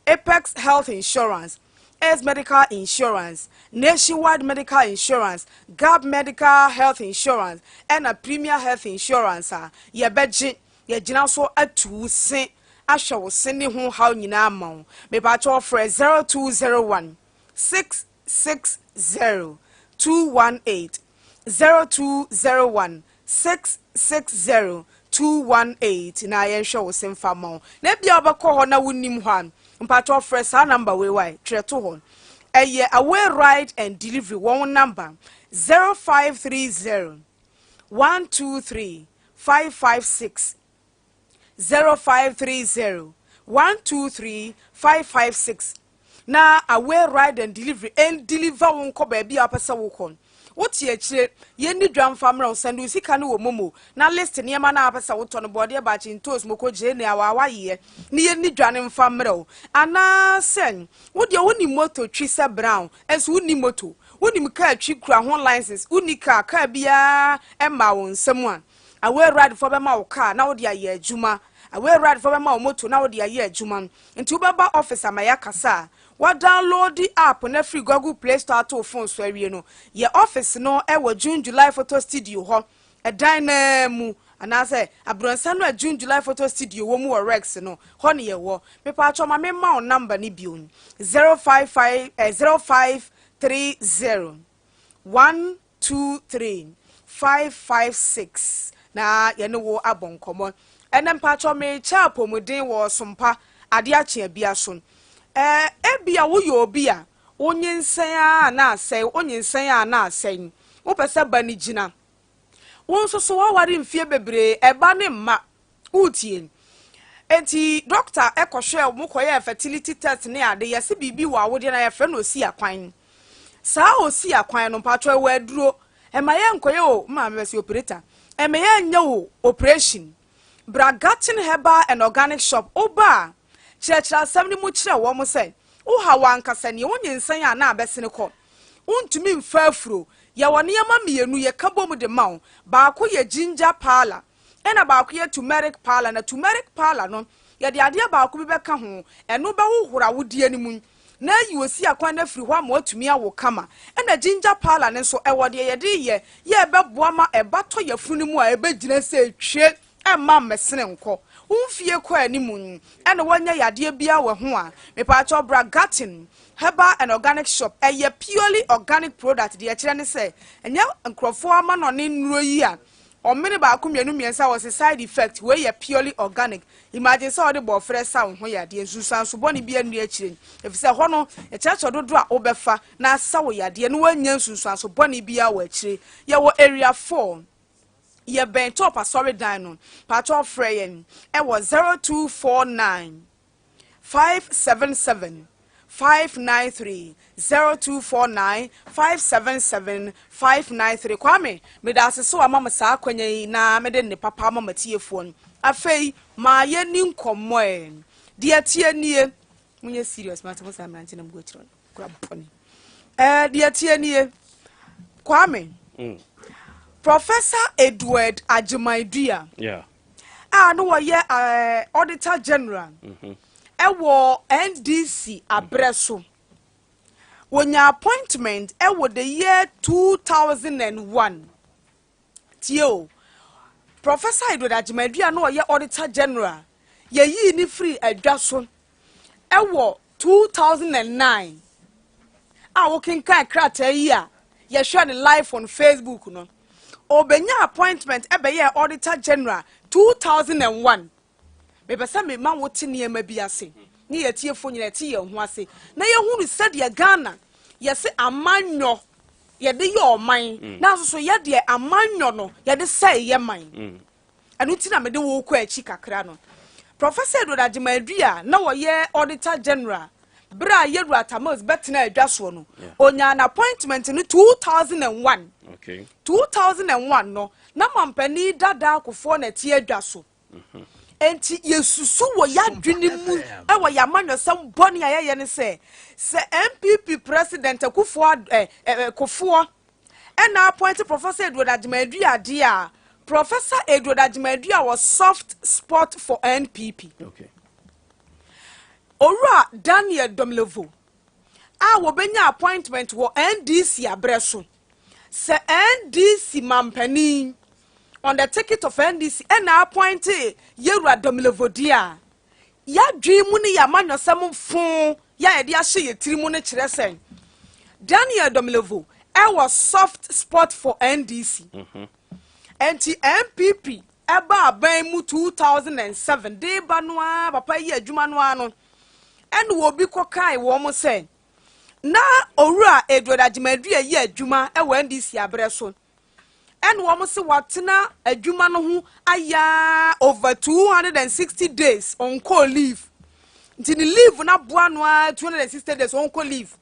Apex Health Insurance, Ace Medical Insurance, Nationwide Medical Insurance, Gap Medical Health Insurance, and a Premier Health Insurance. Ye beji, ye jina so atu sen, asha wo seni hu how nyina amon. Me pa cho for 0201 660 218 0201 660 218 na yen hwe wo semfa mo na bia obekọ ho na wonim ho mpacho fresh our number we why tre to hon eye away ride and delivery one number 0530 123 556 0530 123 556 na away ride and deliver won ko ba bia pesa wo kon woti akire ye ni dwan famra send usika no wo momo na list ne ma na apesa wo to no bode ba chin toast moko je ne awa ye ni ye ni dwan famra ana sen wo de woni moto twi se brown enso woni moto woni ka twi kura ho license woni ka bia e ma wo nsem a away ride for be ma wo car na wo de aye adwuma away ride for be ma wo moto na wo de aye adwuma nti wo ba office amaya kasa wa download the app na free Google Play Store to phone so awie no ye office no e wa June July photo studio ho e dan na mu ana say abronsa no June July photo studio wo mu wo Rex no ho ne ye wo me pa cho ma me ma on number ni bio 055 0530 123 556 na ye no wo abonkomo enem pa cho me cha pomuden wo Sompa Adea Akye Abia so ebia wo yo bia onye nsen a na asai onye nsen a na asai wo pese ba ni gina won so wa ware mfie bebre eba ne mma utie enti doctor ekohwe mo koye fertility test ne ade yesi bibi wa wo de na ye fe no si akwan sa o si akwan no patwa wa duro ma ye nkoye o ma me si operator ma ye nya o operation Bragatin Herbal and Organic Shop oba chechira samni mu kire wo mo say wo ha wankasa ne wonye nsan ya na abesene ko untumi mfa afuro ye wone yama mienu ye kabom de mawo ba ko ye ginger parlor ena ba ko ye turmeric parlor na turmeric parlor no ye de ade ba ko bi beka ho eno be wo hora wodie ni mu na yi osi akwan na firi ho ama otumi awo kama ena ginger parlor ne so e wode ye de ye beboa ma e bato ye funu mu a e be gina se twe e ma mesene nko unfie ko animu ene wanya yade bia we ho a me pa cho Bragatin Herbal and Organic Shop eye purely organic product de kire ne say enya nkrofo ama no ne nuro yi a o mene ba ko mienu miensa was a side effect we ye purely organic imagine say o de bo frɛ sa ho yade nsusan so boni bia nu akire efise ho no e chacho dodo a obefa na sa wo yade no wanya nsusan so boni bia wa akire ye wo area 4 ye ben top asori dan patro freyen e was 0249 577 593 0249 577 593 kwame me da se so amama sa akwanya yi na me de ne papa amama tiefo afei ma ye ni nkomo de tie nie munye serious ma tamo sa mranti na mgo chiro kura poni de tie nie kwame Professor Edward Ajimaidia. Yeah. No ye Auditor General. Ewo NDC abreso. When your appointment ewo the year 2001. Tio. Professor Edward Ajimaidia no ye Auditor General. Ye yi ni free adwaso. Ewo 2009. Working kan krata yi ye share the live on Facebook no. Obenya appointment ebeye Auditor General 2001 bebesa me ma wote ne ma bi ase ne ye tiefo nyina tie ho ase na ye hunu said ye Ghana ye se amanyo ye de ye oman na so ye de amanyo no ye de say ye man anu ti na me de wo ko achi kakra no Professor Edward Ajimaidia na wo ye Auditor General bra yeru atamos betena adwaso no onya an appointment in 2001 okay 2001 no na mampani dada akofo na tie adwaso enti yesusu wo yadwene mu e wo yamanyo sam boni ayeye ne se MPP president kofo na appoint Professor Edward Ajimaidia dia Professor Edward Ajimaidia was soft spot for NPP okay Ora Daniel Domlevo wo benya appointment wo NDC abreso se NDC mampani on the ticket of NDC na appoint Yewura Domlevo dia ya dwimu ni ya manyosam fun ya ye de ahye ye tirimu ne kire sen Daniel Domlevo was soft spot for NDC anti MPP eba aban mu 2007 de ba no a papa yi adwuma no ano and will be cocaine woman say na owura edrodagimadu ye adwuma e wan dis ya breso and woman say watena adwuma no ho aya over 260 days on call leave nti ni leave na boa no 260 days on call leave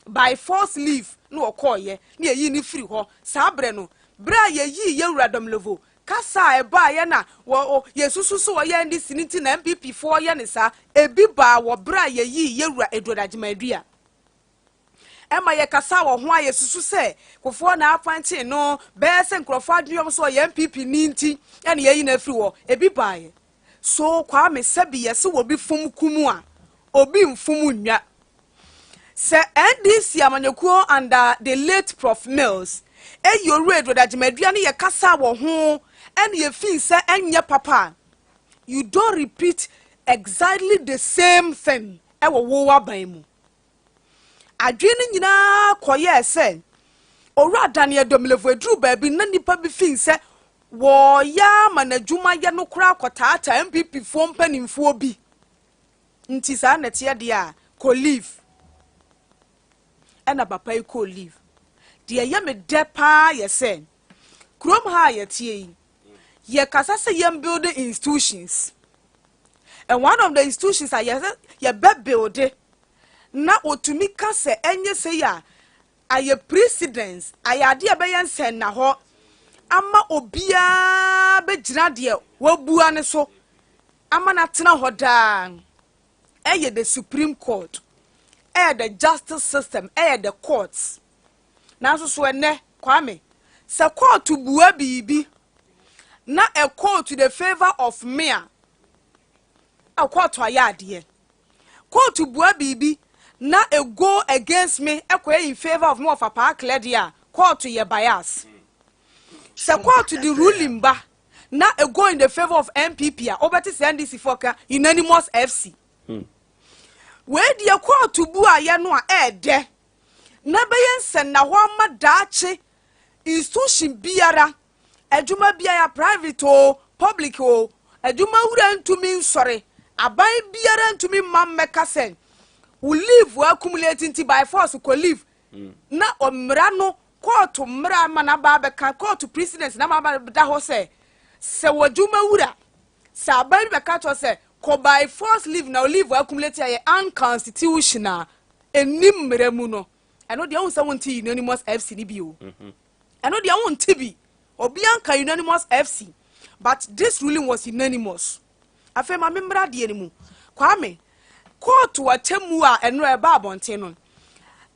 by force leave no okoye na yi ni free ho sa bre no bra ye yi ye wuradom levo kasa e ba ye na wo yesusu so wo ye ndi siniti na MPP 4 ye ne sa ebi ba wo bra ye yi ye wura edrodagimadu a Emma ye kasa wo ho ayesusu se kofo na appointing no be se nkrofo adwom so ye MPP ni nti ene ye yi na free wo ebi baaye so kwa me sebi ye se wo bi fum kumu a obi mfum nwa se NDC amanyekuo under the late Prof Mills yoru edrodagimadu ne ye kasa wo ho ene ye fin se enye papa you don't repeat exactly the same thing e wo aban mu adwene nyina koye se owura Daniel Domlevo edru baabi na nipa bi fin se wo ya manadwuma ye no kura akotata MPP fo mpanimfo bi nti sa na tie de a ko leave ena papa yi ko leave de ye me depa ye se krom ha ye tie yi ye kasa se ye building institutions and one of the institutions are ye be build na otumi kase enye se ya aye precedence aye ade abeyen sen na ho ama obia be gina de wabua ne so ama na tena ho da eye the Supreme Court the justice system the courts na so ene kwame se court bua bibi na a court to the favor of me a court ayade court bua bibi na a go against me in favor of more of a park lady court to your bias se court to the ruling ba na a go in the favor of MPP obeti NDC foka unanimous FC where the court to bua ya no de na beyen sen na ho ma daache institution biara adwuma biara private o public o adwuma wura ntumi nsore aban biara ntumi mammeka sen we leave we accumulating by force ko leave na omra no court mra mana ba be ka court precedence na ma ba da ho se wadwuma wura sa aban be ka to se ko by force leave na leave we accumulate ye unconstitutional enim mra mu no eno de won se won ti unanimous FC ni bi o eno de won ti bi obi anka unanimous FC but this ruling was unanimous afema memra de ni mu kwame court watemu a eno e ba abonte no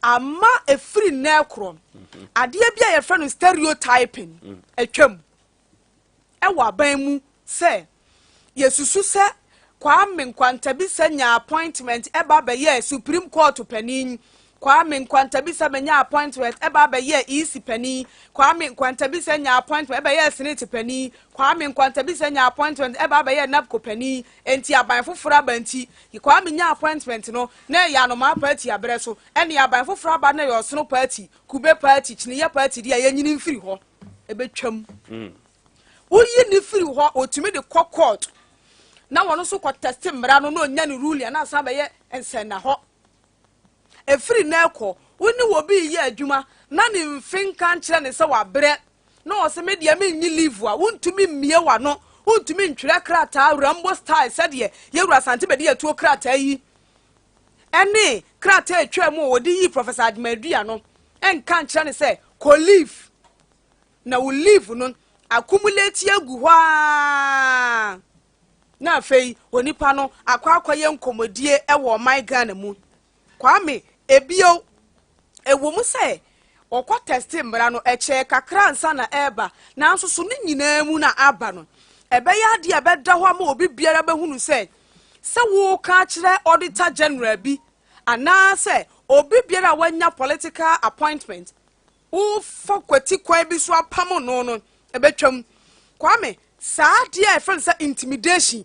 ama e free na ekro ade bia ye friend stereotyping atwam e wa ban mu se yesusu se Kwame Nkwantabisa nya appointment e ba be ye Supreme Court panin Kwame Nkwantabisa nya appointment e ba be ye EC panin Kwame Nkwantabisa nya appointment e ba ye Senate panin Kwame Nkwantabisa nya appointment e ba be ye NAPCO panin enti aban foforo abanti Kwame nya appointment no na ya no ma party abre so ene aban foforo aba na yo sono party kube party chiniye party dia ye nyini mfiri ho e betwam uyi ni firi ho otumi de court na wono so contest mra no no nya ni rule na asa be ye ensen na ho e free na ekọ woni wo bi ye adwuma na ni mfin kan kire ne se wa bre na wo se me de me nyi leave a wontumi mmie wa no wontumi ntwere krata rambo style se de ye wura sante be de atuo krata yi ene krata atwa mu wo de yi Professor Admadua no en kan kire ne se ko leave na wo leave no accumulate agu hwa na fei onipa no akwaye nkomodie e wo my Ghana mu kwame ebio ewo mu se okwa test mra no eche kakra nsa na eba na nsoso ne nyina mu na aba no ebe ya de ebeda ho ma obi biara behunu se wo ka kire auditor general bi ana se obi biara wanya political appointment wo fokwati kwa bi so apam no ebetwam kwame saa dia e friend say intimidation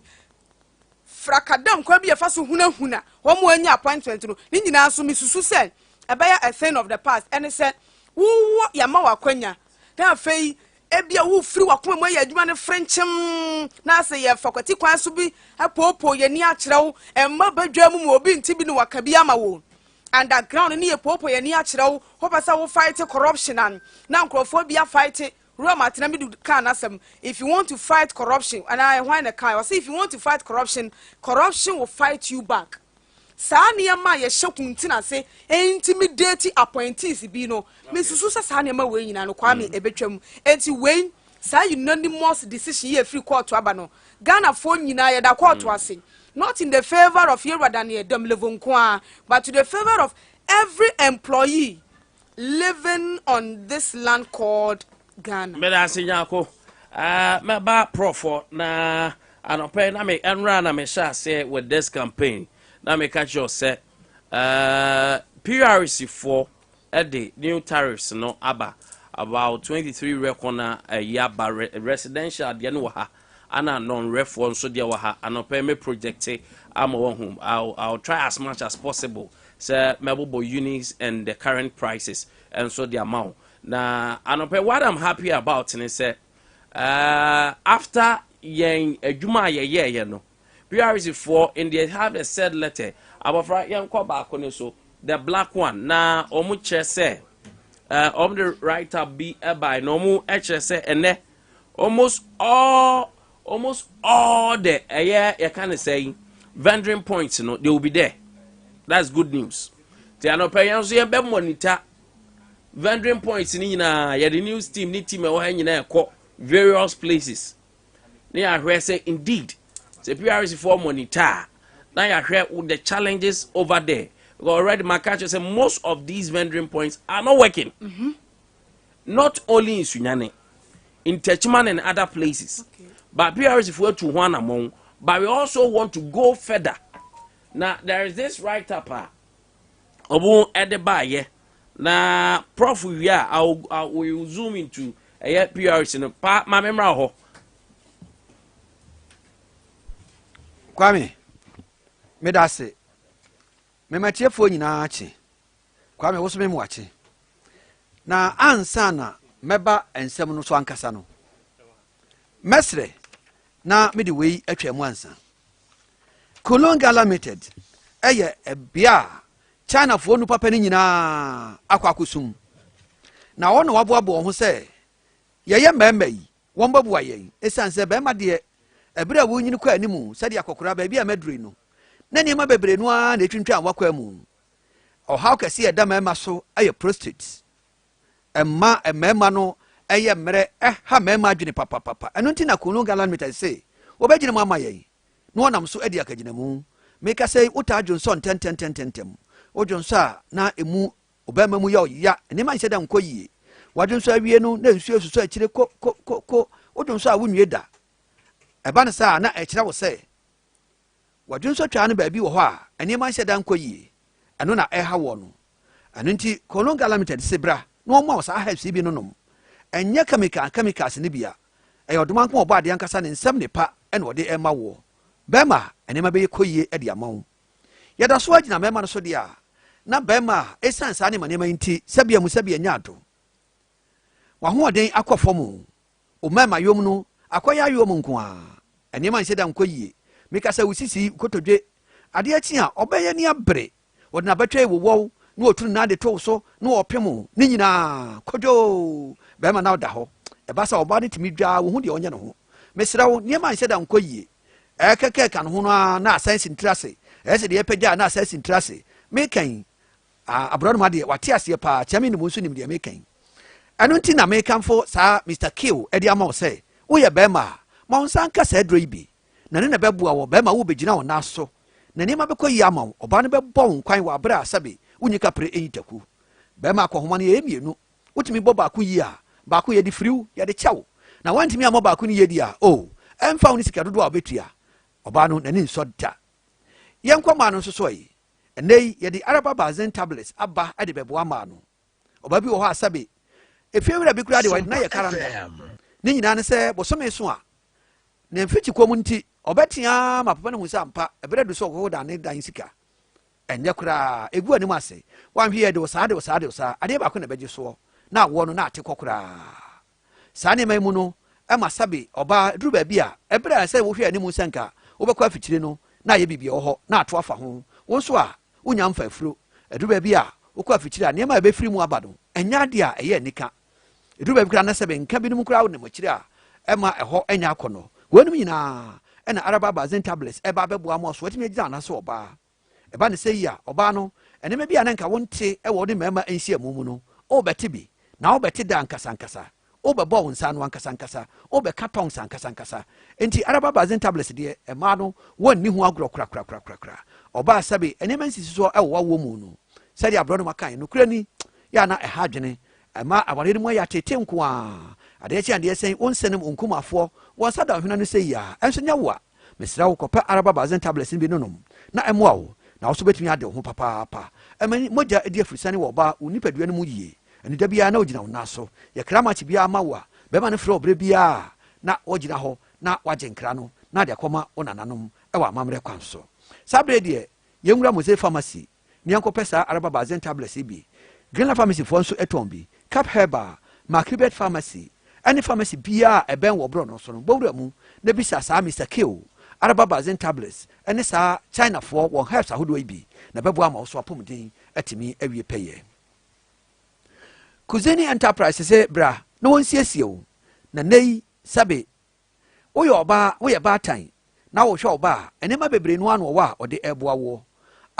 frakadam kwa bi e fa so hunahuna wo mo anya appointment no ni nyina so misusu say e be a thing of the past and say wo ya ma wakwanya na fei ebia wo firi wakoma mu ya adwuma ne frenchim na se ye fakwati kwan so bi apopo ye ni akyerew emma badwa mu obi ntibi ne wakabi ama wo underground ni ye popo ye ni akyerew ho pesa wo fight corruption an na nkrofo bia fight Roma tena midu kan asem if you want to fight corruption and I why the kai say if you want to fight corruption will fight you back saa niema ye hyekuntina se intimidate appointees bi no me susu saa niema we nyina no kwa me ebetwam enti we saa unanimous decision ye free court aba no Ghana fo nyina ye da court ase not in the favor of Yerudan ye dam level nko but to the favor of every employee living on this land called Ghana. Me da sinyako me ba profo na anope na me enra na me sha say with this campaign na me catch you say PRC for the new tariffs no aba about 23 recona a year residential de no ha ana non ref one so de wa ha anope me project am home I'll try as much as possible say mobile units and the current prices and so the amount. Now, what I'm happy about is say, after yen a juma ye no, PRC for in they have a said letter about young back so the black one now omuche say the writer be by normal HSA and almost all the year you can say vending points they will be there. That's good news. They are not paying so you be monitor vending points ni na ya the news team ni team e wo nyina ekọ various places na ya hwe say indeed the PRC for monitor na ya hwe the challenges over there because already my catch say most of these vending points are not working. Not only in Sunyani, in Techiman and other places. But PRC for to one among but we also want to go further. Now there is this right up obu edebaye na prof I will zoom into a PRC no pa ma memra ho Kwame me da se me matiefo nyina ache Kwame wo so me mu ache na ansa na meba ensem no so ankasa no mesre na me de wei atwa mu ansa Kolonga Limited eye ebia China fo nu papa ni nyina akwakusum na wono waboabo ho se ye mema yi won babu aye esanse be ma de ebira wo nyini kwa animu se de akokora ba bia maduri no na niema bebre no a na etwintwa wakwa mu o how kase ye da mema so aye prostate emma no eye mere ha mema adwene papa eno nti na Kolonga Limited se obegine mu amaye no onam so Adea Akye mu make say utajunson tentem ojonsa na emu obema mu ya ne man seda nkoyie wadunso awie no na nsu esusu akire ko ojonsa wunwie da eba ne sa na ekire wo se wadunso twa ne ba bi wo ho a ene man seda nkoyie eno na eha wo no eno nti Kolonga Limited sebra no mo wa sa ha si bi no nom enye chemicals ne bia eyodoma nko obo ade ankasa ne nsem ne pa ene wode ema wo bema ene ma be koyie ade amawo yada so agina mema no so dia na bema esansa ne manema nti sabia nyado wa ho oden akofom o mema yom no akoya yom nko a enema nseda nkoyie mekasa wusisi kotodwe ade achi a obeye ne abre odna batwa ewowo na otunu na de to so na opem ni nyina kodo bema na oda ho ebasa oba ne timi dwa wo hu de onye ne ho mesra wo niema nseda nkoyie ekeke kan ho na asense ntrase ese de pegya na asense ntrase mekan abroad ma de wate ase pa chami ne munsu nim de mekan anu nti na mekan sa Mr. Kill edi ama wo se wo ye bema ma onsan ka sa dro ibi na ne na beboa wo bema wo begina wo na so na ne ma bekoyi ama wo oba ne bebɔ nkwan wa bra asabe unyika pre enitaku bema akɔhoma ne ye mienu wotimi bɔ ba ku yi a ba ku ye di friu ye de kyawo na wantimi ama ba ku ne ye di a emfa wo ni sika dodo a obetua oba no nani nsɔda yenkoma no so yi enei ye di araba bazen tablets aba ade beboa ma no oba bi wo ha asabe efiewura bi kura de wa na ye karanda ni nyina ne se bosome so a na mfiti kom nti obetia ma papa ne hu sa mpa ebere do so ko da ne dan sika enye kura egu anim ase wan hwe ye de wo sa ade ba ko na beje so na wo no na ate kokura saa nneɛma mu no ɛma sabe ɔbaa duru baabi a ɛberɛ a sɛ wohwɛ anim sɛnka wobɛkɔ afikyire no na ayɛ biribi wɔ hɔ na ato afa ho wo nso a wonya mfa afuro ɛduru baabi a wokɔ afikyire a nneɛma a ɛbɛfiri mu aba no ɛnya adeɛ a ɛyɛ nika ɛduru baabi kora na sɛ bɛnka binom koraa wo nam akyire a ɛma ɛhɔ ɛnya akɔ no wɔnom nyinaa ɛna araba bazen tablets ɛba bɛboa ma so watumi agyina anaso ɔbaa ɛba ne sɛ yi a ɔbaa no ɛnɛma bi a na nka wonte ɛwɔ ne mmarima ɛnhyia mu no wobɛte bi na wobɛte da nkasankasa wobɛbɔ wo nsa no ankasankasa wobɛka tɔn sa ankasankasa enti araba bazen tablets deɛ ɛmaa no wɔnni ho agorɔ korakorakorakora ɔbaa sɛbe ɛnɛma nsisi so ɛwɔ wɔ mu no sɛdeɛ aborɔ no makae no kura ni yɛ na ɛha adwene ɛma aware no mu ayɛ atete nko a adeɛ kyi adeɛ sɛn wonsɛnem onkumafoɔ wɔn sa da ɔhena no sɛ yi a ɛnso nyɛ wo a mesrɛ wo kɔpɛ araba bazen tablets bi nonom na ɛmoa wo na wo so bɛtumi ade wo ho papaapa ɛma mogya adi afirisane wɔ ɔbaa wo nipadua no mu yie ɛno da biara na wogyina wo na so yɛkra makye biara ma wo a bɛma no frɛ ɔberɛ biara na wogyina hɔ na wagye nkra no na ade akɔma wo nananom ɛwɔ amammerɛ kwan so saa berɛ deɛ yɛnwura mose pharmacy ne yɛnkɔpɛ saa araba bazen tablets bi greenland pharmacy foɔ nso ɛtɔn bi cap herba macribet pharmacy ɛne pharmacy biara ɛbɛn wɔ borɔ no so no bɔwura mu na bisa saa mr keo araba bazen tablets ɛne saa chinafoɔ wɔn herbs ahodoɔ yi bi na bɛboa ma wo so apɔmuden atumi awie pɛyɛ kuzeni enterprise sɛ bra na wɔnsiesie wo na nei sabe woyɛ ɔbaa woyɛ baatan na wohwɛ ɔbaa ɛnɛma bebree no ano wɔ a ɔde ɛboa woɔ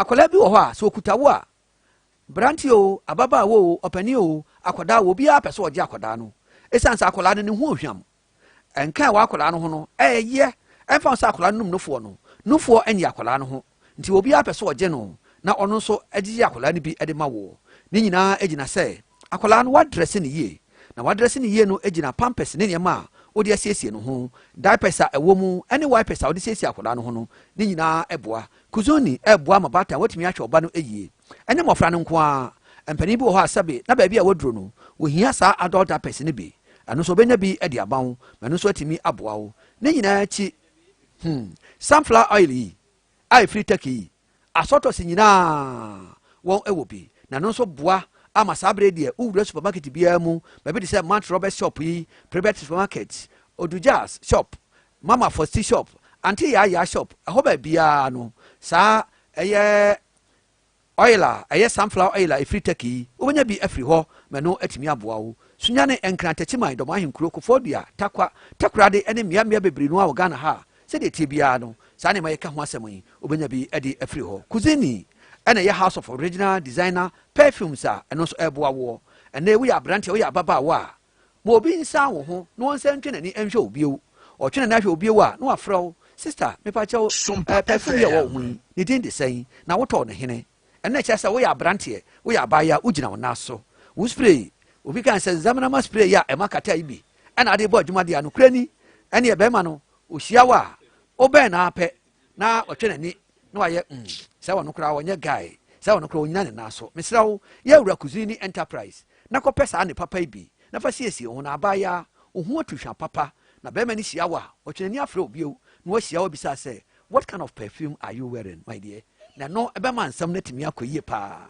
akwadaa bi wɔ hɔ a sɛ okuta wo a branti o ababaawa o ɔpani o akwadaa wo biara pɛ sɛ ɔgye akwadaa no ɛsiane sɛ akwadaa no ne ho ohwam ɛnka wɔ akwadaa no ho no ɛyɛ ɛmfa sɛ akwadaa no nom nofoɔ ɛnye akwadaa no ho nti obiara pɛ sɛ ɔgye no na ɔno nso agye akwadaa no bi ɛde ma wo ne nyinaa agyina sɛ akwadaa no wadrɛse ne yie na wadrɛse ne yie no agyina pampers ne nneɛma a wode asiesie no ho diapers a ɛwɔ mu ɛne wipers a wode siesie akwadaa no ho no ne nyinaa ɛboa kuzoni ɛboa ma bata watumi ahwɛ ɔba no ayie ɛne mmɔfra no nko a mpanin bi wɔ hɔ a sɛbe na baabi a waduro no wɔhia saa adult diapers no bi ɛno nso wobɛnya bi de aba wo ma ɛno nso atumi aboa wo ne nyinaa akyi sunflower oil yi a ɛfiri turkey yi asɔtɔse nyinaa wɔn ɛwɔ bi na ɛno nso boa ama saa berɛ deɛ wowura supermarket biara mu baabi de sɛ mant robert shop yi private supermarket odujas shop mama fosti shop ante yaya shop ɛhɔ baabiara no saa ɛyɛ oil a ɛyɛ sunflower oil a ɛfiri turkey yi wobɛnya bi afiri hɔ ma no atumi aboa wo Sunyani nkrantakyiman dɔm ahenkuro kofodua takorade ne mmeammea bebree no a wɔ Ghana ha sɛdeɛ tie biara no saa ne ma yɛka ho asɛm yi wobɛnya bi de afiri hɔ kuzini ɛna ɛyɛ house of original designer perfumes a ɛno nso ɛboa woɔ ɛnɛ woyɛ aberanteɛ woyɛ ababaawa a ma obi nsa wo ho na wɔnsa ntwe n'ani nhwɛ obio ɔtwe n'ani ahwɛ obio a na wafrɛ wo sister mepakyɛw perfume yɛ wɔ wo ho yi ne din de sɛn na wotɔɔ ne hene ɛnna ɛkyɛ sɛ woyɛ aberanteɛ woyɛ abaayɛ wogyina wo nan so wo spray obi kan sɛ zamanama spray yɛ a ɛma kata yi bi ɛna ade bɔ adwuma deɛ anokora ni ɛne ɛbɛrima no ohyia wo a wobɛn na apɛ na ɔtwe n'ani na wayɛ sɛ wɔno koraa wɔnyɛ guy sɛ wɔno koraa wɔnyina ne nan so mesrɛ wo yɛawura kuzini enterprise na kɔpɛ saa ne papa yi bi na fa siesie ho na abaayɛ wo ho atuhwa papa na bɛrima no hyia wo a ɔtwe n'ani afrɛ obio na wahyia wo bisa sɛ what kind of perfume are you wearing my dear na no ɛbɛma nsɛm no atumi akɔ yie paa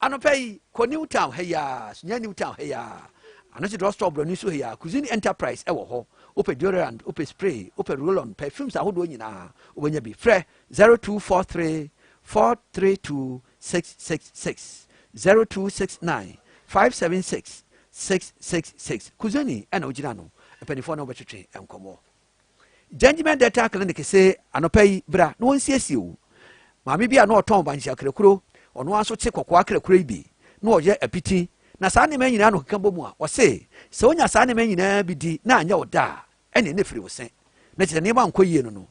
anɔpɛ yi kɔ new town ha yi a Sunyani new town ha yi a ano si drugstore broni so ha yi a kuzini enterprise ɛwɔ hɔ wopɛ deodorant wopɛ spray wopɛ roll-on perfumes ahodoɔ nyinaa wobɛnya bi frɛ 0243 432 666 0269 576 666 kuzini ɛna wogyina no mpanifoɔ na wobɛtwetwe nkɔmmɔ gentleman dental clinic sɛ anɔpɛ yi bra na wɔnsiesie wo maame bi a na ɔtɔn banhyia krakuro ɔno aso te kɔkɔɔ akrakuro yi bi na ɔyɛ apiti na saa nneɛma nyinaa no keka bɔ mu a ɔse sɛ wonya saa nneɛma nyinaa bi di na anyɛ wo da a ɛne ne firi wo sɛ na kyerɛ nneɛma nkɔ yie no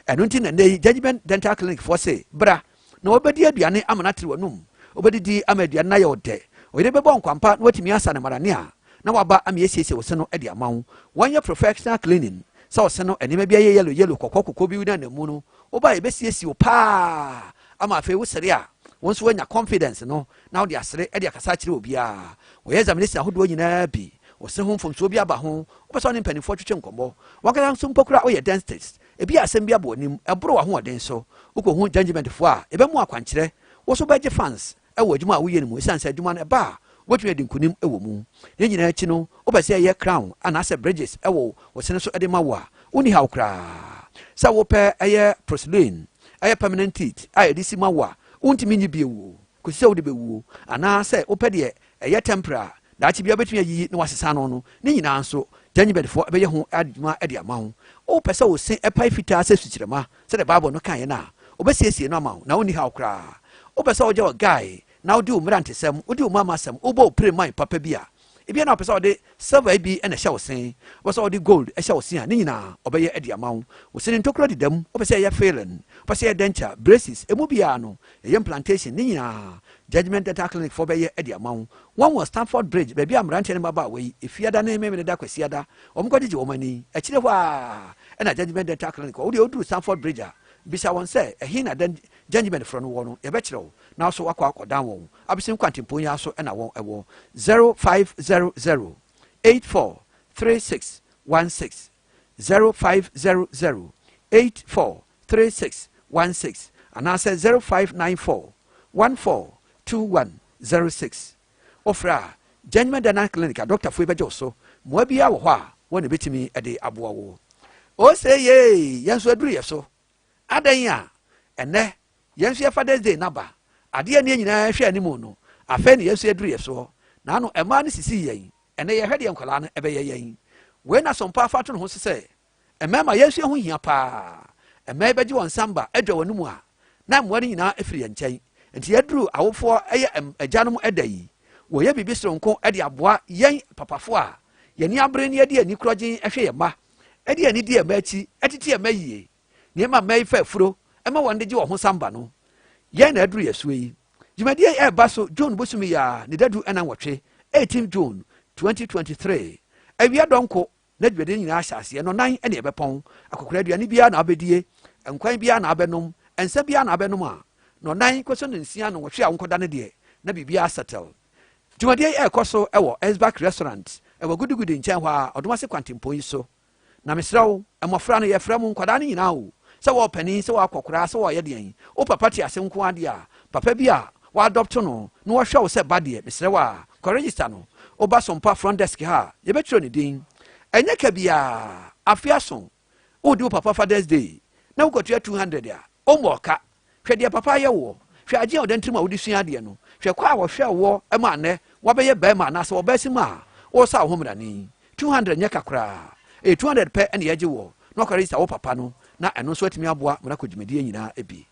ɛno nti na nnɛ yi judgment dental clinic foɔ se bra na wɔbɛdi aduane ama no atere w'anom wɔbɛdidi ama aduane no ayɛ wo dɛ ɔyere bɛbɔ nkwampa na watumi asa ne marane a na waba ama yɛsiesie wo se no de ama wo wɔnyɛ professional cleaning sɛ wo se no nneɛma bi ayɛ yellow kɔkɔɔ bi na namu no woba yɛbɛsiesie wo paa ama afei wo sere a wɔn nso wanya confidence no na wode asere de akasa kyerɛ obiara wɔyɛ examination ahodoɔ nyinaa bi wɔse ho mfomsoɔ bi aba ho wopɛ sɛ ɔne mpanimfoɔ twetwe nkɔmmɔ wakasa nso mpo kora woyɛ dentist ebi asɛm bi abɔ anim ɛboro w'ahoɔden so wokɔhu judgmentfoɔ a ɛbɛmu akwankyerɛ wo so bɛgye fans ɛwɔ adwuma a woyɛ no mu ɛsiane sɛ adwuma no ɛba a wotumi adi nkunim ɛwɔ mu ne nyinaa akyi no wobɛsɛ ɛyɛ crown anaasɛ bridges ɛwɔ wɔsene so ɛde ma wo a woni haw koraa sɛ wopɛ ɛyɛ porcelain ɛyɛ permanent teeth a yɛde si ma wo a wontumi nyi bio kɔsi sɛ wode bɛwuo anaasɛ wopɛ deɛ ɛyɛ tempera daakye bia wobɛtumi ayiyi na wasesa no ne nyinaa nso gyanyi-bɛdefoɔ ɛbɛyɛ ho adwuma ɛde ama wo wopɛ sɛ wo se ɛpae fitaa sɛ sukyerɛma sɛdeɛ bible no kaeɛ no a wobɛsiesie no ama wo na wonni haw koraa wopɛ sɛ wogya wɔ guy na wode wo mmerantesɛm wode wo mamasɛm wobɔ wo pere man papa bi a ebia na wopɛ sɛ wode silver bi ɛna ɛhyɛ wo sen wopɛ sɛ wode gold ɛhyɛ wo sen a ne nyinaa ɔbɛyɛ ɛde ama wo wo sene ntokuro dedam wopɛ sɛ ɛyɛ failen wopɛ sɛ ɛyɛ denture braces ɛmu biara no ɛyɛ implantation ne nyinaa judgment dental clinic for bɛyɛ ɛde ama wo wɔn wɔ Stamford Bridge baabi a mmeranteɛ no maba wɔ yi efiada ne mmemme da kwasiada wɔn kɔgyegye wɔn ani akyire hɔ a ɛna judgment dental clinic wɔ wodeɛ woduru Stamford Bridge a bisa wɔn sɛ ɛhin na judgment frɔ no wɔ no yɛbɛkyerɛ wo na so wakɔ akɔdan wɔn abɛsɛn kwantempɔn yi aso ɛna wɔn ɛwɔ 0500 843616 0500 843616 anaasɛ 0594 142106 ofra judgment dental clinic a doctor fo bɛgye so mo bia wɔ hɔ a wɔn na betimi ɛde aboa wo o say ye yɛn so aduru yɛ so adan a ɛnɛ yɛn so yɛ Father's Day naba adeɛ ne nyinaa hwɛ animu no afɛ ne yɛn so aduru yɛ so na no ɛmaa ne sisi yɛn ɛnɛ yɛ hwɛ deɛ nkwalaa no ɛbɛyɛ yɛn we na Sompa afato no ho sɛ ɛmɛma yɛn so ho hia paa ɛmɛ bɛgye wɔn samba adwa wɔn mu a na mmoa no nyinaa afiri yɛn nkyɛn nti yɛduru awofoɔ ɛyɛ agyanom ɛda yi wɔyɛ biribi soronko ɛde aboa yɛn papafoɔ a yɛni abere ne yɛde ani korɔgyen ɛhwɛ yɛn mma ɛde ani di yɛn mma akyi ɛtete yɛn mma yie nneɛma mma yi fa afuro ɛma wɔn de gye wɔn ho samba no yɛn na ɛduru yɛsuo yi dwumadie ɛreba so June bosumi ya ne dadu ɛna nwɔtwe 18 June 2023 awia dɔnko na dwumadie nyinaa hyɛ aseɛ no nan ɛne ɛbɛpɔn akɔkora aduane biara na abɛdie nkwan biara na abɛnom ɛnsa biara na abɛnom a no nan kɔso ne nsia no wɔhwe a wonkɔda ne deɛ na biribiara settle dwumadie ɛrekɔ so ɛwɔ Esback restaurant ɛwɔ gudugudu nkyɛn hɔ a ɔdom ase kwantempɔn yi so na mesrɛ wo mmɔfra no yɛfrɛ mu nkwadaa no nyinaa o sɛ wɔɔpani sɛ wɔakɔkoraa sɛ wɔɔyɛ deɛn wo papa te ase nko adeɛ a papa bi a wɔadɔpto no na wɔhwɛ wo sɛ ba deɛ mesrɛ wo a kɔregister no woba Sompa front desk ha yɛbɛtwerɛ ne din ɛnyɛ ka biaa afea so wode wo papa Father's Day na wokɔtua 200 a ɔmmɔ ɔka hwɛ deɛ papa ayɛ wɔ hwɛ agye a wɔda ntirim a wode sua adeɛ no hwɛ kɔ a wɔhwɛ wɔ ma annɛ wɔbɛyɛ bɛrima anaasɛ wɔbɛsi mu a wɔsa wo ho mmarani 200 nyɛ kakoraa 200 pɛ ɛne yɛgye wɔ na ɔkɔregister wo papa no na ɛno nso atumi aboa mmara kɔdwumadie nyinaa bi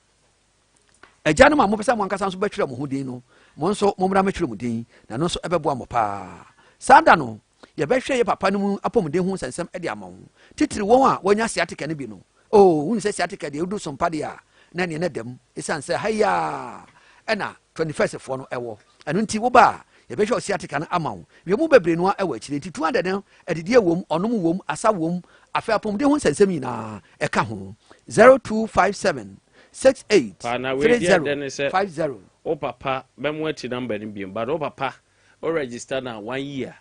agya no ma mopɛ sɛ mo ankasa nso bɛtwerɛ mo ho din no mo nso mommra mɛtwerɛ mo din na ɛno nso ɛbɛboa mo paa saa da no yɛbɛhwɛ yɛ papa no mu apɔmuden ho nsɛnsɛm ɛde ama wo titiri wɔn a wɔanya siatika no bi no wonu sɛ siatika deɛ wodu Sompa deɛ a na neɛ ne dɛm ɛsiane sɛ haya ɛna 21st foɔ no ɛwɔ ɛno nti woba a yɛbɛhwɛ siatika no ama wo wiemu bebree no a ɛwɔ akyire nti 200 no adidie wom ɔnom wom asa wom afei apɔmuden ho nsɛnsɛm nyinaa ɛka ho 0257 683050 o papa bɛmo ati number no biem but o papa o register na 1 year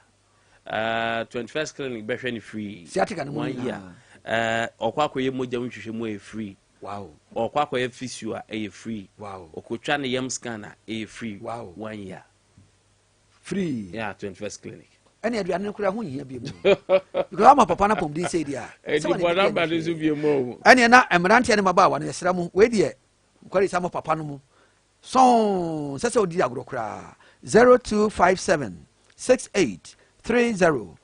21st clinic bɛhwɛ ne free siatika no 1 year ɔkɔ akɔyɛ mogya wo nhwehwɛ mu ɛyɛ free wow ɔkɔ akɔyɛ physio a ɛyɛ free wow ɔkɔtwa ne yam scan a ɛyɛ free wow 1 year free 21st clinic ɛne aduane no koraa ho hia bi mu because ama papa no apɔmuden sɛ di a ɛne na mmeranteɛ no maba a wɔne yɛsrɛ mu wei deɛ nkwari sɛ mo papa no mu sɔn sɛ sɛ wodi agorɔ koraa 0257 683050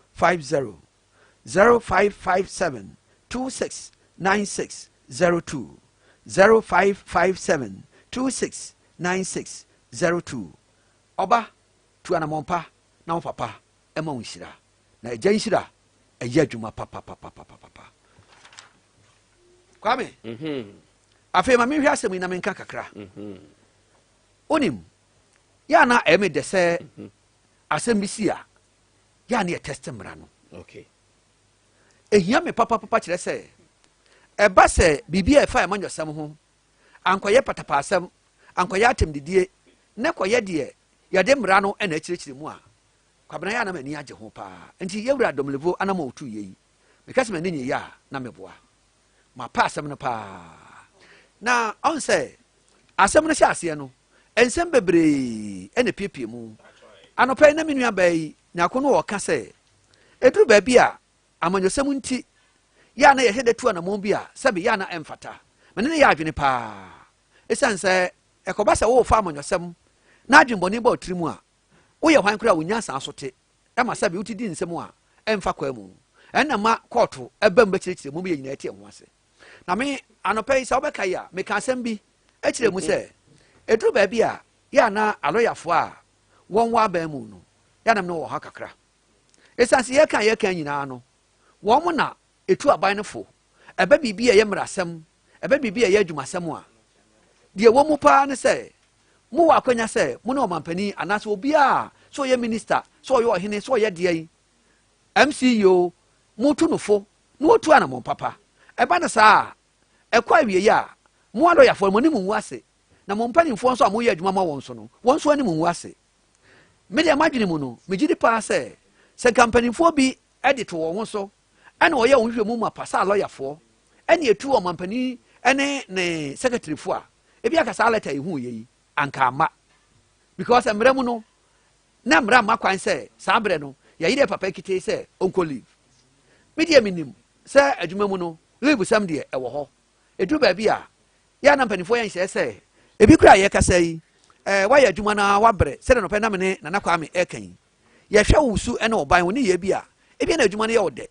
0557 269602 0557 269602 ɔba tuanamɔmpa na wo papa ɛma wo nhyira na agya nhyira ɛyɛ adwuma papapapapapa Kwame afei ma menhwɛ asɛm yi na menka kakra onim yɛ na ɛme dɛ sɛ asɛm bi si a yɛ ne yɛ test mmara no ɛhia me papapapa kyerɛ sɛ ɛba sɛ biribi a ɛfa ɛma nyɔsɛm ho ankɔyɛ patapaasɛm ankɔyɛ atɛmdidie ne kɔyɛ deɛ yɛde mmara no ɛna akyirɛkyirɛ mu a kwabena yɛ anam ani agye ho paa nti yɛwura dɔmlevo anam a ɔtu yɛ yi meka sɛ m'ani nyɛ a na meboa mapa asɛm no paa na ɔn sɛ asɛm no hyɛ aseɛ no ɛnsɛm bebree ɛna piepie mu anɔpɛ na me nua baa nyako no wɔka sɛ ɛduru baabi a amanyɔsɛm nti yɛ na yɛhwɛ de tu anamɔn bi a sɛbi yɛ na ɛmfata mene ne yɛ adwene paa ɛsiane sɛ ɛkɔba sɛ wowofa amanyɔsɛm na adwenbɔne ba ɔtiri mu a woyɛ hwan kora a wonya saa so te ɛma sɛbi wotidi nsɛm a ɛmfa kwa mu ɛnna ma kɔɔto ɛba mu bɛkyerɛkyerɛ mu bi yɛ nyinaa ɛte ho ase na me anɔpɛ yi sɛ wobɛka yi a meka asɛm bi ɛkyerɛ mu sɛ ɛduru baabi a yɛ na alɔyafoɔ a wɔn wɔ aban mu no yɛnam no wɔ ha kakra ɛsiane sɛ yɛka nyinaa no wɔn mo na ɛtu aban no fo ɛbɛ biribi a ɛyɛ mmerasɛm ɛbɛ biribi a ɛyɛ adwumasɛm a deɛ wɔ mu paa ne sɛ mowɔ akwanya sɛ mo ne ɔmampani anaasɛ obiaa sɛ ɔyɛ minista sɛ ɔyɛ ɔhene sɛ ɔyɛ deɛ yi mceo motu no fo na wɔtu anammɔn papa ɛba no saa ɛkɔ awie a mo alɔyafoɔ mo ne mu ngu ase na mo mpanimfoɔ nso a moyɛ adwuma ma wɔn so no wɔn nso ne mu ngu ase medeɛ madwene mu no megye di paa sɛ nka mpanimfoɔ bi de to wɔn ho so ɛna ɔyɛ wɔn hwehwɛ mu ma pa sɛ alɔyafoɔ ɛne ɛtu ɔmampani ɛne ne secretaryfoɔ a ebi akasa alɛta ehu yɛ yi anka ama because mmerɛ mu no na mmerɛ ama kwan sɛ saa berɛ no yɛyi dɛ papa kitee sɛ ɔnkɔ leave medeɛ menim sɛ adwuma mu no leave sɛm deɛ ɛwɔ hɔ ɛduru baabi a yɛ na mpanimfoɔ yɛ nhyɛ sɛ ebi kura yɛkasa yi wayɛ adwuma no wabrɛ sɛdeɛ nɔpɛ nam ne nana kwame ɛka yi yɛhwɛ wo su ɛne ɔban wo ne yɛ bi a ebi na adwuma no yɛ wo dɛ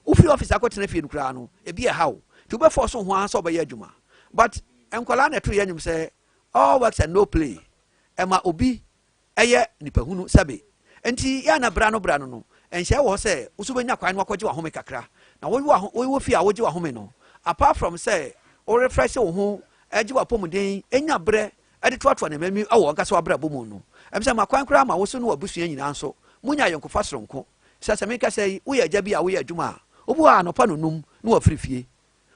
wofiri office akɔtena fie no koraa no ebi yɛ haw nti wobɛfɔ so ho a sɛ ɔbɛyɛ adwuma but nkwadaa na ɛto yɛ nyim sɛ all works and no play ɛma obi ɛyɛ nipahunu sɛbe nti yɛ na bra no no ɛnhyɛ wɔ sɛ woso bɛnya kwan no wakɔgye wahome kakra na wɔwɔ fie a wogye wahome no apart from sɛ wɔrefresh wo ho ɛgye wapɔmuden ɛnya berɛ ɛde toatoa ne mami ɛwɔ ɔnkasa wabrɛ bɔ mu no ɛm sɛ makwan koraa ma wo so no wabusua nyinaa nso monya yɛnkofa soronko sɛ meka sɛ yi woyɛ agya bi a woyɛ adwuma a wobu a anɔpa no num na wafiri fie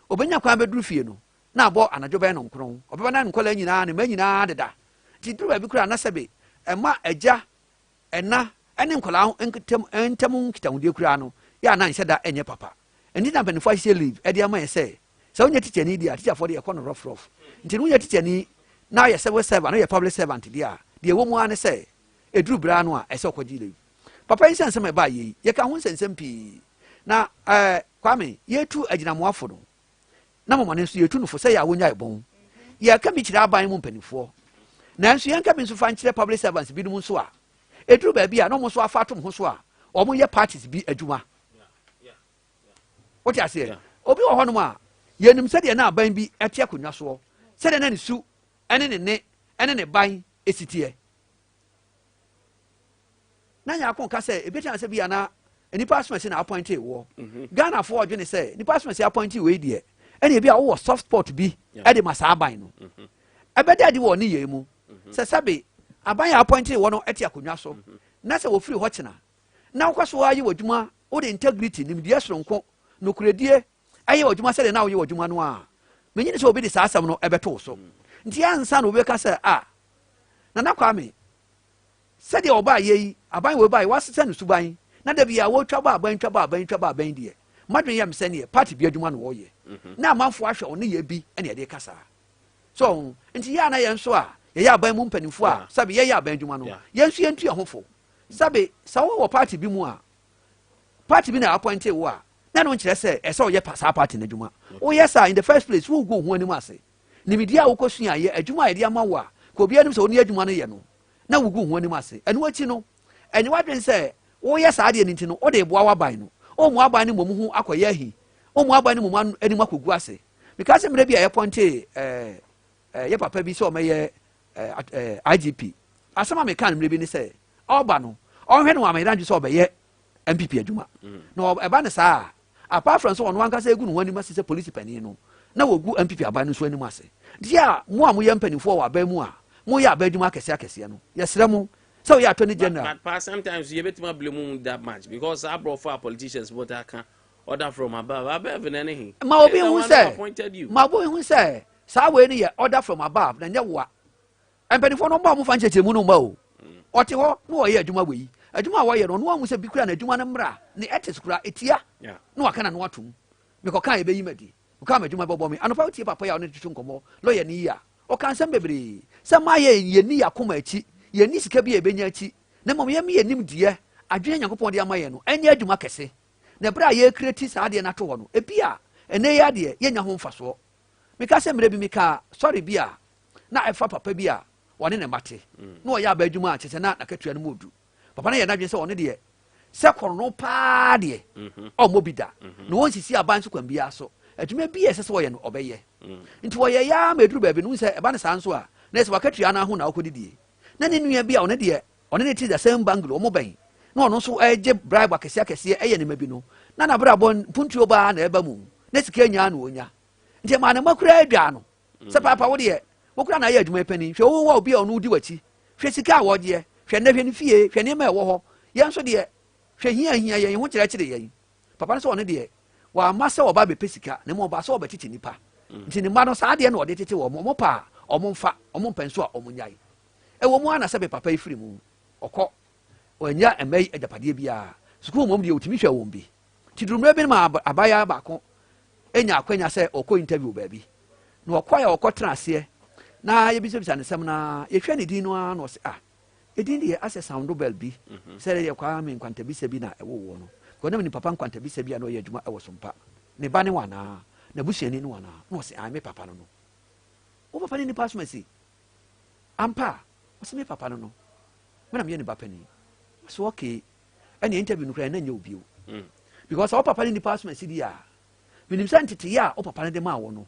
obɛnya kwan bɛduru fie no na abɔ anadwo bɛyɛ no nkron ɔbɛba na nkɔla nyinaa ne ma nyinaa deda nti duru baabi koraa na sɛbe ɛma agya ɛna ɛne nkɔla ntam nkitahodie koraa no yɛ ana nhyɛ da ɛnyɛ papa ɛnti na mpanimfoɔ ahyehyɛ leave ɛde ama yɛ sɛ wonya tikyani deɛ a tikyafoɔ deɛ ɛkɔ no rɔfrɔf nti no wonya tikyani na yɛ civil servant na yɛ public servant deɛ a deɛ ɛwɔ mu ara ne sɛ ɛduru berɛ no a ɛsɛ ɔkɔgye leave papa yi nsɛnsɛm ɛbaa yɛyi yɛka ho nsɛnsɛm pii na kwame yɛtu agyinamoafo no na mɔmɔne nso yɛtu no fo sɛ yɛ a wonya ɛbɔn yɛka bi kyerɛ aban mu mpanimfoɔ nanso yɛnka bi nso fa nkyerɛ public servants bi no mu nso a ɛduru baabi a na ɔmo nso afa atom ho so a ɔmo yɛ parties bi adwuma wote aseɛ obi wɔ hɔnom a yɛnim sɛdeɛ na aban bi ɛte akonnwa soɔ sɛdeɛ na ne su ɛne ne ne ɛne ne ban ɛsiteɛ na nyako ka sɛ ɛbɛtena sɛ bi ana nipa asomasi na appointee wɔ ghanafoɔ ɔdwene sɛ nipa asomasi appointee wɔ yi deɛ ɛne ebi a wowɔ soft spot bi ɛde ma saa aban no ɛbɛda ade wɔ ne yɛ mu sɛ sɛbe aban yɛ appointee wɔ no ɛte akonnwa so na sɛ wɔfiri hɔ kyena na wokɔ so ayɛ wɔ adwuma wode integrity nimdeɛ soronko nokoredie ɛyɛ wɔ adwuma sɛdeɛ na woyɛ wɔ adwuma no a menyini sɛ obi de saa asɛm no ɛbɛto wo so nti ansa na wobɛka sɛ nana kwame sɛdeɛ ɔbaa yɛ yi aban wɔ baa yi wasesɛ no suban na da bia wɔtwa ba aban deɛ madwen yɛ mesɛ neɛ party bi adwuma no wɔyɛ na amanfoɔ ahwɛ ɔne yɛ bi ɛne ɛde kasa so nti yɛ na yɛn nso a yɛyɛ aban mu mpanimfoɔ a sabe yɛyɛ aban adwuma no yɛn nso yɛntu yɛn ho fo sabe sɛ wowɔ party bi mu a party bi na appointee wo a na no nkyerɛ sɛ ɛsɛ ɔyɛ saa party no adwuma woyɛ saa in the first place wogu ho anim ase nimdeɛ a wokɔsua yɛ adwuma a yɛde ama wo a ka obiara nim sɛ wone adwuma no yɛ no na wogu ho anim ase ɛno akyi no ɛne wadwen sɛ woyɛ saa deɛ no nti no wode boa w'aban no ɔmu aban no mmom ho akɔyɛ ahi ɔmu aban no mmom anim akɔgu ase meka sɛ mmerɛ bi a yɛpɔntee yɛ papa bi sɛ ɔmɛyɛ igp asɛm a meka no mmerɛ bi ne sɛ ɔba no ɔhwɛ no amayera ndwe sɛ ɔbɛyɛ mpp adwuma na ɛba ne saa apart from sɛ ɔno ankasa ɛgu ne ho anim ase sɛ polisi panin no na wɔgu mpp aban no nso anim ase deɛ a mo a moyɛ mpanimfoɔ wɔ aban mu a moyɛ aban adwuma akɛseɛ no yɛsrɛ mo sɛ woyɛ attorney general but sometimes you bet me blame that much because I brought for politicians but I can order from above above and anything ma obi hu sɛ saa wei no yɛ order from above na nyɛ woa mpanimfoɔ no mbɔ mo fa nkyɛkyɛ mu no mba o ɔte hɔ na wɔyɛ adwuma wei adwuma a wɔyɛ no ɔno ahu sɛ bi kura na adwuma no mmra ne ɛtes kura ɛtia na waka na no atom mekɔka yɛbɛyi madi woka ma adwuma bɛbɔ me anɔpa wotie papa yɛ a wone tutu nkɔmmɔ lɔyɛ ne yi a ɔka nsɛm bebree sɛ ma yɛ yɛni yɛ akoma akyi yɛni sika bi a yɛbɛnya akyi na mom ye me nim die adwene Nyankopɔn de amaye no anya adwuma kɛse na bra ye create saa de na to ho no ebia ene ya de ye nya ho mfaso meka sɛ mmerɛ bi meka sorry bia na ɛfa papa bia wɔne ne mate na ɔyɛ aba adwuma a kyesɛ na nakatua no modu papa na yɛ nadwene sɛ ɔne deɛ sɛ kɔno paa deɛ ɔmmɔ bi da na wɔnsisi aban so kwan bia so adwuma bi ɛsɛ sɛ wɔyɛ no ɔbɛyɛ nti wɔyɛ ya ma ɛduru baabi no sɛ ɛba ne saa nso a na ɛsɛ wakatua no ho na wokɔdidie na ne nua bi a ɔne deɛ ɔne ne ti the same bangle ɔmo bɛn na ɔno nso ɛgye bribe akɛseɛ ɛyɛ ne ma bi no na nabrabɔ puntuo baa na ɛba mu na sika nyaa na ɔnya nti ma ne makura adwa no sɛ papa wo deɛ wokura na ayɛ adwuma pani hwɛ wo wa obi a ɔno wodi wachi hwɛ sika a wɔgyeɛ hwɛ nnɛ hwɛ ne fie hwɛ nneɛma ɛwɔ hɔ yɛn nso deɛ hwɛ hia yɛn ho kyerɛkyerɛ yɛn papa no sɛ ɔne deɛ wɔama sɛ wɔba bɛpɛ sika na ma ɔba sɛ wɔbɛtete nipa nti ne mma no saa deɛ na ɔde tete wɔ ɔmo pa ɔmo mfa ɔmo mpɛ nso a ɔmo nyae ɛwɔ mu ana sɛ bɛ papa yi firi mu ɔkɔ ɔnya ɛmɛ yi agyapadeɛ biara sukuu mɔm deɛ otumi hwɛ wɔn bi ti durumɛ bi ma abaya baako enya akwanya sɛ ɔkɔ interview baabi na ɔkɔ yɛ ɔkɔ tena aseɛ na yɛbisabisa ne sɛm na yɛhwɛ ne din no a na ɔsɛ ɛdin deɛ asɛ sound bell bi sɛ deɛ kwa me Nkwantabisa bi na ɛwɔ wɔ no kɔnam ne papa Nkwantabisa bi a na ɔyɛ adwuma ɛwɔ Sompa ne ba ne wana na busuani ne wana na ɔsɛ me papa no no wo papa ne nipa so masi ampa ɔsɛ me papa no no mena me ne ba pani so okay ɛne interview no kra na nyɛ obio because wo papa ne nipa so masi dia minim sɛ ntete ya wo papa ne de ma wo no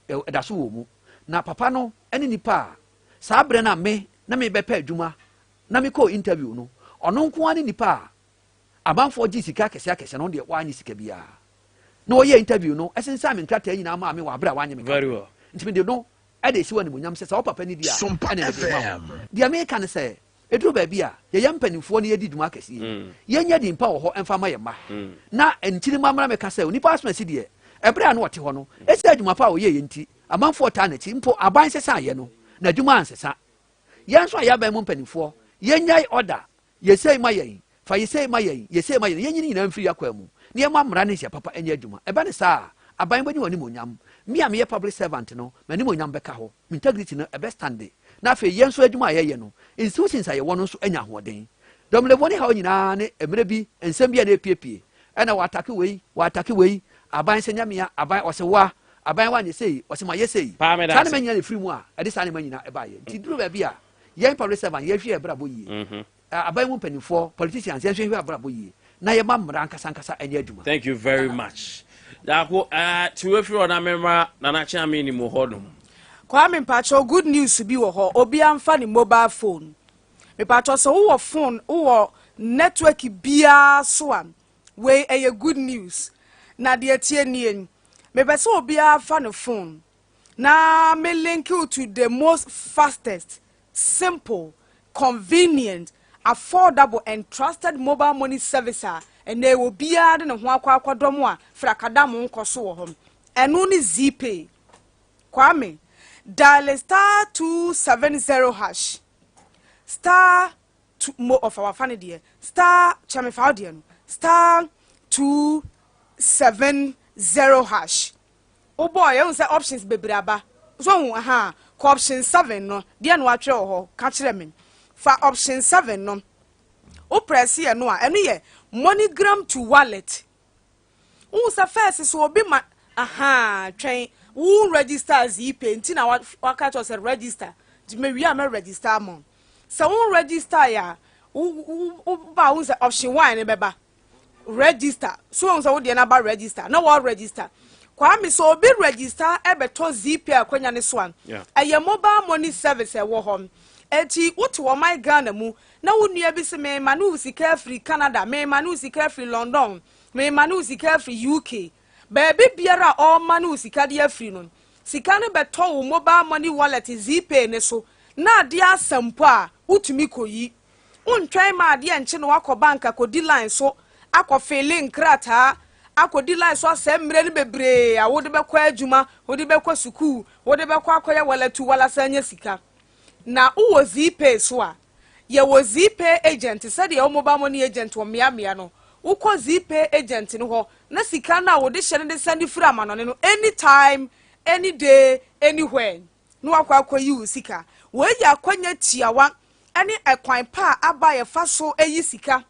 ɛda so wɔ mu na papa no ɛne nipa saa brɛ na me na me bɛpɛ adwuma na me kɔ interview no ɔno nko ani nipa abanfoɔ gye sika kɛseɛ no deɛ wanye sika biara na ɔyɛ interview no ɛsensa me nkrataa nyinaa ma me wɔ abra wanye me very well nti me de no ɛde si wɔ ne munyam sɛ sɛ wo papa ne dia ɛne ne de ma deɛ meka ne sɛ ɛduru baabi a yɛyɛ mpanimfoɔ no yɛdi dwuma kɛseɛ yɛnyɛ de mpa wɔ hɔ ɛmfa ma yɛ mma na nkyiri ma mmara meka sɛ nipa asoma si deɛ ɛberɛ a no wɔte hɔ no ɛsɛ adwuma pa a ɔyɛ yɛ nti amanfoɔ taa n'akyi mpo aban sesa ayɛ no na adwuma ansesa yɛn nso a yɛaban mu mpanimfoɔ yɛnyɛ ɔda yɛsɛi ma yɛn fa yɛsɛi ma yɛn yɛsɛi ma yɛn yɛnyini nyinaa mfiri akwan mu na yɛma mmara ne hyɛ papa ɛnyɛ adwuma ɛba ne saa aban bɛni wɔ nimonyam me a meyɛ public servant no m'animonyam bɛka hɔ me integrity no ɛbɛstande na afei yɛn nso adwuma a yɛyɛ no institutions a yɛwɔ no nso anya ahoɔden dɔmlɛbɔ ne haw nyinaa ne mmerɛ bi nsɛm bi a na ɛpiepie ɛna wɔatake wei aban sɛ nyamea aban ɔsɛ wa aban wa nyɛ sei ɔsɛ ma yɛ sei saa ne ma nyina ne firi mu a ɛde saa ne ma nyina ɛbaayɛ nti duru baabi a yɛn public servant yɛhwɛ ɛbrabɔ yie aban mu mpanimfoɔ politicians yɛhwɛ ɛbrabɔ yie na yɛma mmara nkasa ɛnyɛ adwuma. Thank you very much. Dako tiwefiri ɔna mɛma nanakyɛ ame ni mu hɔ nom Kwame mpacho good news bi wɔ hɔ obi amfa ne mobile phone me pacho sɛ wowɔ phone wowɔ network biara so a wei ɛyɛ good news na deɛ tie nie me pɛ sɛ obi afa ne phone na me link you to the most fastest simple convenient affordable and trusted mobile money service and they will be added in Nkwantabisa frakadamu nkoso wɔ hɔ ɛno ne Zpay Kwame dial star 270 hash star mo of our funny dear star chamefaudian star 270 hash oh boy you say options bebraba so option 7 no dear no atwe ho ka kire me fa option 7 no o press here no a eno ye MoneyGram to wallet who sa first so obi ma train who register Zpay nti na waka to say register di me wi am register mo so who register ya who ba who say option 1 ne beba register so who say wo de na ba register na wo register Kwame so obi register ebeto Zpay akwanya ne so an eye mobile money service e wo hom eti woto wo my Ghana mu na wo nua bi se me manu sika free Canada me manu sika free London me manu sika free UK baby biara all manu sika dia free no sika ne beto wo mobile money wallet Zpay ne so na de asampo a wotumi koyi untwan ma de enche no akọ bank akodi line so akọ feeling krata akodi line so asemmre ne bebre a wo de bekọ adwuma wo de bekọ sukuu wo de bekọ akoye wallet wala sanya sika na uwo Zpay so a ye wo Zpay agent said the mobile money agent wo mia no uko Zpay agent no ho na sika na wo de hye ne send free amanone no anytime any day anywhere no akwa akoyi sika we ya kwanya tiawa ɛne ɛkwan pa aba yɛ fa so eyi sika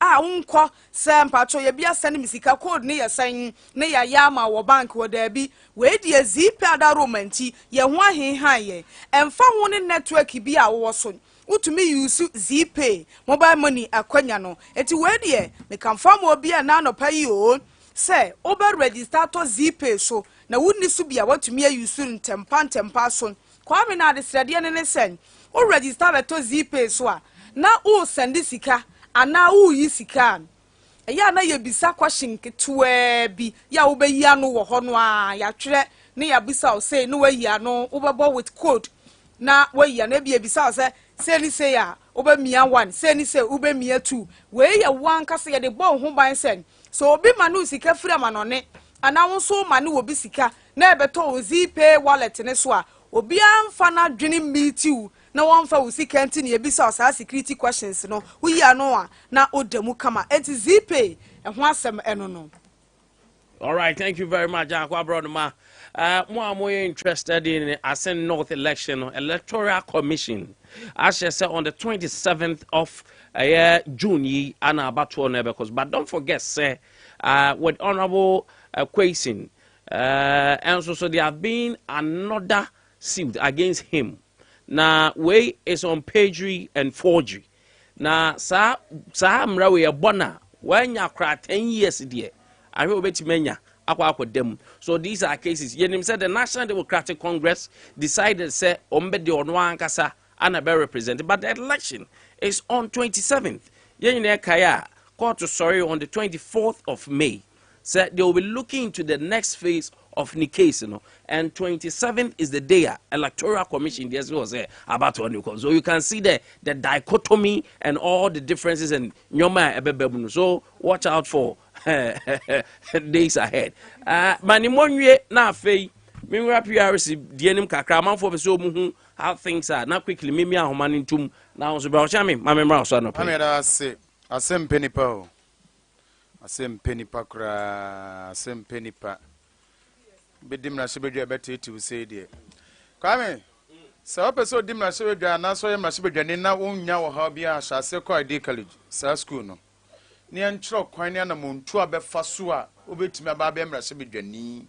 a unkɔ sɛ mpacho ye bia send me sika code ne yɛsan ne ya yama wɔ bank wɔ daabi we di zipe ada romanti ye ho ahenhan ye ɛmfa ho ne network bi a wɔ so utumi use zipe mobile money akwanya no eti we di me kan fam obi a na no pa yi o sɛ oba register to zipe so na wunni so bia watumi use ntempa so kwa me na de srade ne send o register to zipe so a na o send sika ana u yi sika eya na ye bisa question ketwe bi ya wo be yi anu wo ho no a ya twere ne ya bisa o say no wa yi anu wo be bo with code na wa yi na bi bisa o say ni say ya wo be mia 1 say ni say wo be mia 2 we ya wan ka say ye de bo ho ban sen so obi ma no sika fira ma no ne ana wo so ma ne wo bi sika na e beto o zipe wallet ne so a obi amfa na dwene meet you na one fa usi kenti ne ebisa osa security questions no uyi ano a na odamu kama enti zipe ho asem eno no. All right, thank you very much, Akwa brother ma. More interested in Asen North election, Electoral Commission. As I said on the 27th of June, ye ana abatuo nebekos. But don't forget, say, with Honorable Kwesi, and so there have been another suit against him. Na way is on perjury and forgery. Na sa mrawe ya bona wanya kra 10 years there. I will bet menya akwa dem. So these are cases. Yenim said the National Democratic Congress decided say ombe de onwa ankasa ana be represented, but the election is on 27th. Yenine kaya court to sorry on the 24th of May. Said they will be looking into the next phase of the case, and 27th is the day Electoral Commission was about to come. So you can see the dichotomy and all the differences and nyoma. So watch out for days ahead. Manimonye na fei me rap PRC dienim kakra man for so muhu how things are. Now quickly me ahomani ntum na so bra chame mamemra so no. Ameda say asem penipa o. Asem penipa kra asem penipa. Bedim na shebedwa beti we say there. Kwame so person dim na shebedwa na so yem na shebedwa ni na wonya wo ha bia ahase ko Adea college sa school no. Ni enchro kwan ni na montu abefa so a obetumi aba be mra shebedwa ni.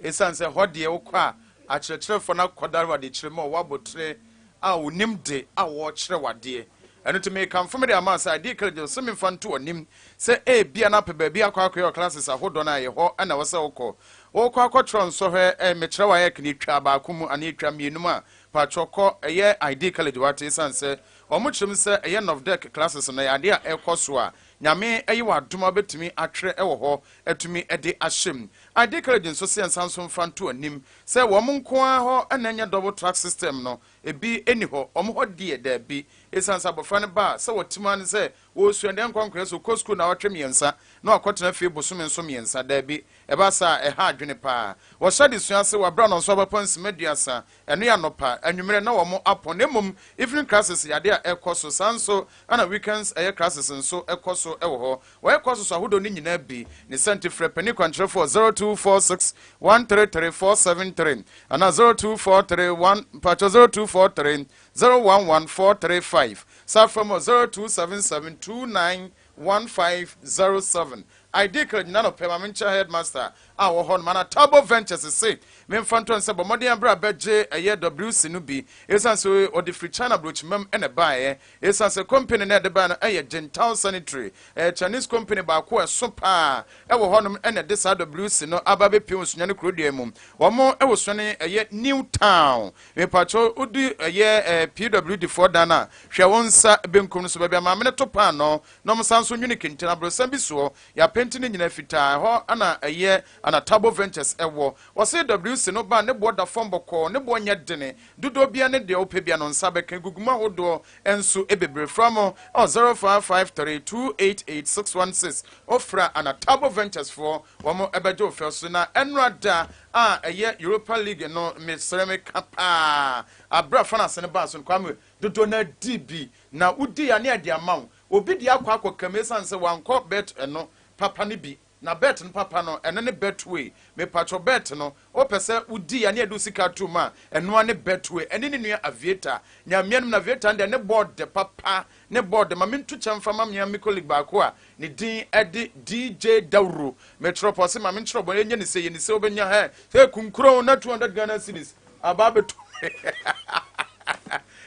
Esan se hode wo kwa a kyerkyerefo na kodar wade kyerema wo abotre a wonim de a wo kyere wade. Eno to make come from the amount Adea college so me fan to onim se e bia na pe ba bia kwa your classes ahodo na ye ho ana wo se wo ko wo kwa kwatron so he mekere wa ye kni twa ba akumu ani twa mienum a pa choko ye Adea college what esan se omo kyerem se ye of deck classes na ya de a ekoso a nyame ayi wa doma betumi atwere ewo ho etumi ede ahyem Adea college so se ensanso mfanto anim se wo mo nko a ho ananya double track system no ebi eni ho omo ho de da bi esansa bofra ne ba se wotima ne se wo suande nkwankwa so ko school na watwe miensa na akotena fie bosom nso miensa da bi eba sa ha adwene pa wo hyade suase wa bra no so abapon simaduasa eno ya nopa anwumere na wo mo apon emom evening classes yade a ekoso sanso ana weekends classes nso ekoso ewo ho wo ekoso so ahodo ni nyina bi ne sente frɛ pani kwankyerɛ for 0246133473 ana 0243 011435 Saframo 0277291507. Adea college nano permanent headmaster. Our hon mana Tabo Ventures say. Men fanton sabo modian bra beje a year WC nubi. Esan so or the free China brooch mem and a buy. Esan se company net the ban a Gentile sanitary. A Chinese company ba ko Sompa. Ewo honum and a desa WC no ababe pions nyane krodiemum. One more ewo swani a year New Town. Me patrol udi a year PWD for Dana. Shawonsa benkum so baby mamene to pano. No sanso unique in Tenabro Sambiso. Ya painting in fita ho ana a year ana Tabo Ventures ewo. Was it WC no ba ne boda form boko ne bo nya dene. Dudo bia ne de opebia no nsabe kan guguma hodo enso ebebre framo 0553288616 ofra ana Tabo Ventures for wamo ebejo felso na enrada a year Europa League no me ceramic kapa abra fana sene ba so kwame dodo na DB na udi ya ne ade amount obi di akwa akwa kamesan se wankọ bet eno papa ni bi na bet no papa no ene ne betway me patro bet no o pese udi ya ne edu sika to ma eno ne betway ene ne nua aviator nyamianum na aviator de ne board de papa ne board ma mintu chamfa ma mia mi colleague ba ko a ne din ede DJ Dauro metropose ma mentro bo enye ne se obenya he se kunkuro na 200 Ghana cedis ababeto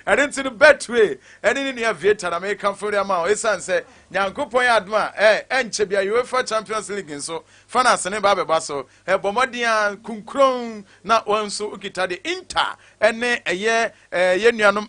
I didn't see the betway. I didn't have Vietnam American for the amount. It's answer. Nyankopon adma. Enchebia UEFA Champions League so. Fana sene babe baso. Bomodia kunkron na wanso ukita de Inter. Ene ye nuanom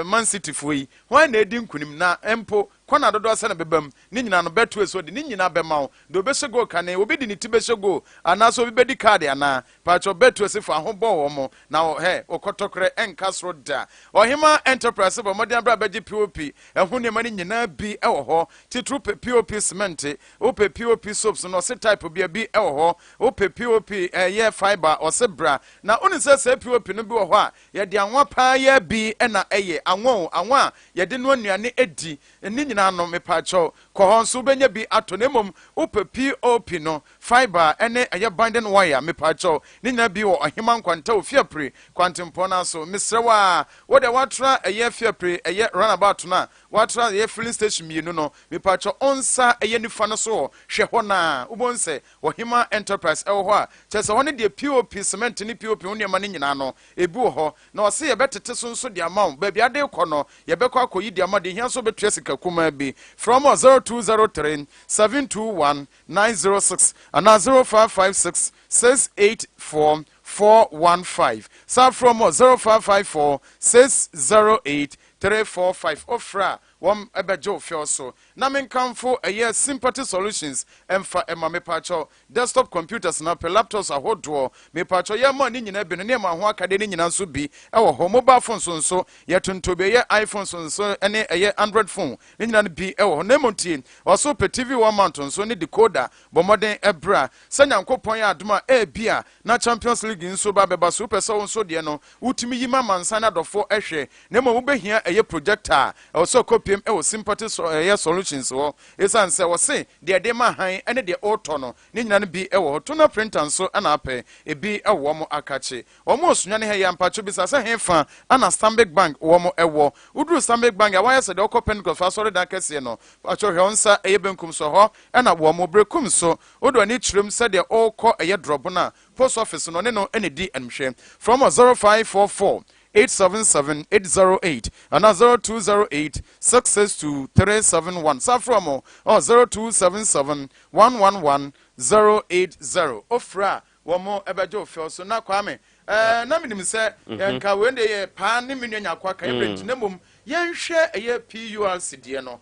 Man City foi. When they dim kunim na empo kwana dodo asa na bebam ni nyina no betwe so de ni nyina bema wo do be sego kane obi di ni ti be sego ana so bi be di card ana pacho betwe se fa ho bo wo mo na okotokre enkasro da ohima enterprise bo modern bra beji pop ehun ne mani nyina bi ewo ho titru pop cement ope pop soaps no se type bi ewo ho ope pop ye fiber o se bra na oni se pop no bi wo ho a ye de anwa pa ye bi na eye anwa ye de no anuane edi ni no me pacho ko honso benya bi atonemom upe pop no fiber ene eye binding wire me pacho ni nyina bi wo ohima nkwanta ofiapre kwantempo na so misrewa wo de watra eye fiapre eye runabout na watra eye filling station mienu no me pacho onsa eye nifa no so hwe ho na ubonse ohima enterprise ewo ho a chese ho ne de pop cement ni pop ho ne ma ni nyina no ebu ho na o se ye betete so de amount ba bia de kɔ no ye bekɔ akoyi de amount de hia so betua sika kuma bi from 0203 721 906 and 0556 684 415 so from 0554 608 345 ofra wom ebejo fio so na menkamfo eye sympathy solutions emfa ema mepacho desktop computers na pe laptops ahodo mepacho ye ma ni nyina bi ne ma ho akade ni nyina so bi ewo ho mobile phones so ye tontobe ye iPhones so ene eye Android phone ni nyina bi ewo na montie oso pe TV one mount so ni decoder bo modern ebra sanyankopon ya adoma bia na Champions League so ba beba so pe so so de no utimi yima mansa na dofo ehwe na mo behia eye projector oso copy sympathy solutions wo esan se wo se de ma han ene de auto no ni nyina no bi ewo to na printer so ana ape ebi ewo mo akache wo mo Sunyani he ya mpacho bi sa se hefa ana Stanbic Bank wo mo ewo udru Stanbic Bank ya waya se de okopen ko fa sori da kese no pacho he onsa eye benkum so ho ana wo mo brekum so odo ani chirem se de okọ eye drop na post office no ne no ene di enhwe from 0544 877-808 and 0208 662 371. Safromo 0277-111-080. Ofra wamo ebejo fio so na kwame na minim se yanka wende ye pa ne mennya kwa kan rent na mom yenhwe eye PULC die no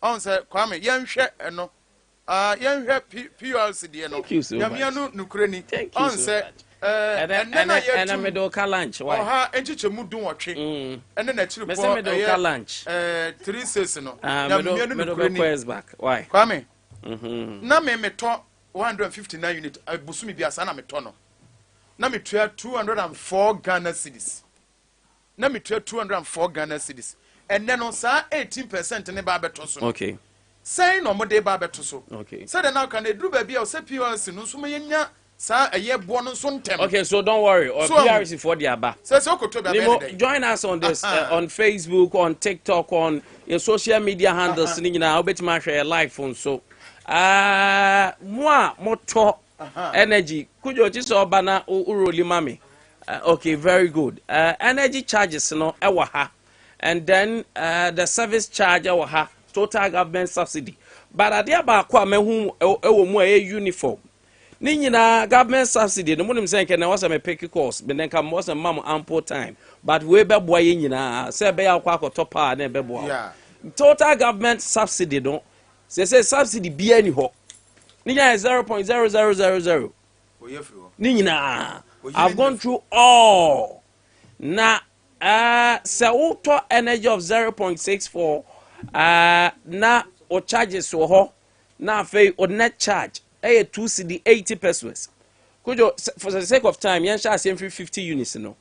on se kwame yenhwe eno yenhwe PULC die no yamianu nukreni on se and a medical lunch. Why? Ha, enchiche mu dun wotwe. And na chiri po medical lunch. 3 says no. Na medical quest back. Why? Kwame. Na me meto 159 unit abusumi bi asa na meto no. Na me tua 204 Ghana cedis. Na me tua 204 Ghana cedis. And then on sa 18% ne ba beto so. Okay. Say no mo de ba beto so. Okay. Say now can they do baby o say POS no so me nya sa eye bo no so ntem. Okay, so don't worry. Or so, PRC for the aba. So join us on this on Facebook, on TikTok, on your social media handles. I'll bet my share live on so. Moi moto energy. Could you just obana uroli mami? Okay, very good. Energy charges no ewaha, and then the service charge ewaha. Total government subsidy. But Adea Akye Abia ewo mu uniform. Ni nyina government subsidy no munim say na was a pick course but then come was a mam ample time but we be boy nyina say be akwa akoto pa na be boy total government subsidy no say subsidy bia ni ho ni nyina 0.0000 ni nyina I've gone through all na say auto energy of 0.64 na o charges so ho na fe o net charge 2 cedi 80 pesos. Could you, for the sake of time, you shall say 50 units, no?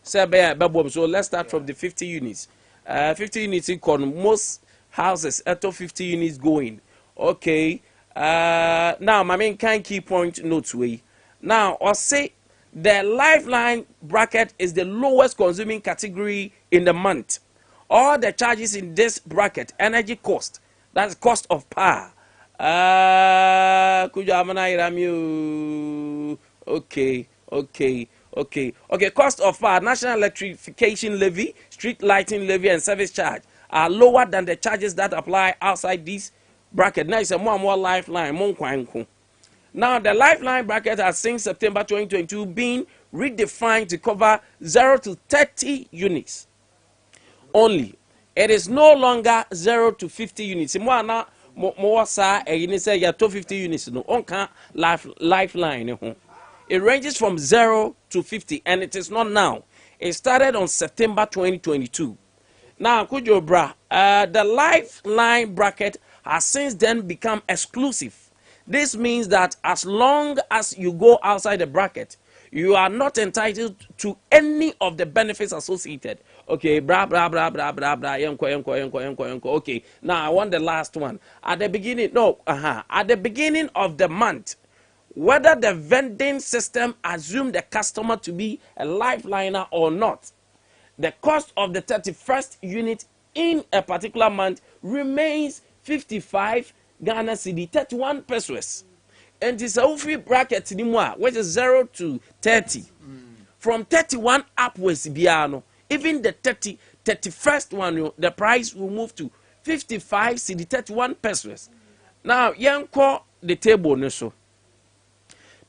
So let's start from the 50 units. 50 units in most houses, 50 units going. Okay, Now, my main kind key point notes way. Now, I'll say the lifeline bracket is the lowest consuming category in the month. All the charges in this bracket, energy cost, that's cost of power. Okay. Cost of power, national electrification levy, street lighting levy, and service charge are lower than the charges that apply outside this bracket. Now it's a more lifeline. Now the lifeline bracket has since September 2022 been redefined to cover 0 to 30 units only. It is no longer 0 to 50 units. More sa you say you 50 units no on can lifeline. It ranges from 0 to 50 and it is not now. It started on September 2022. Now, Kujobra, the lifeline bracket has since then become exclusive. This means that as long as you go outside the bracket, you are not entitled to any of the benefits associated. Okay, blah. Okay, now I want the last one. At the beginning, at the beginning of the month, whether the vending system assumed the customer to be a lifeliner or not, the cost of the 31st unit in a particular month remains 55 Ghana cedi, 31 pesos. And it's a free bracket anymore, which is 0 to 30. From 31 upwards, even the 31st one, the price will move to 55 cedi, 31 pesos. Now, call the table no so.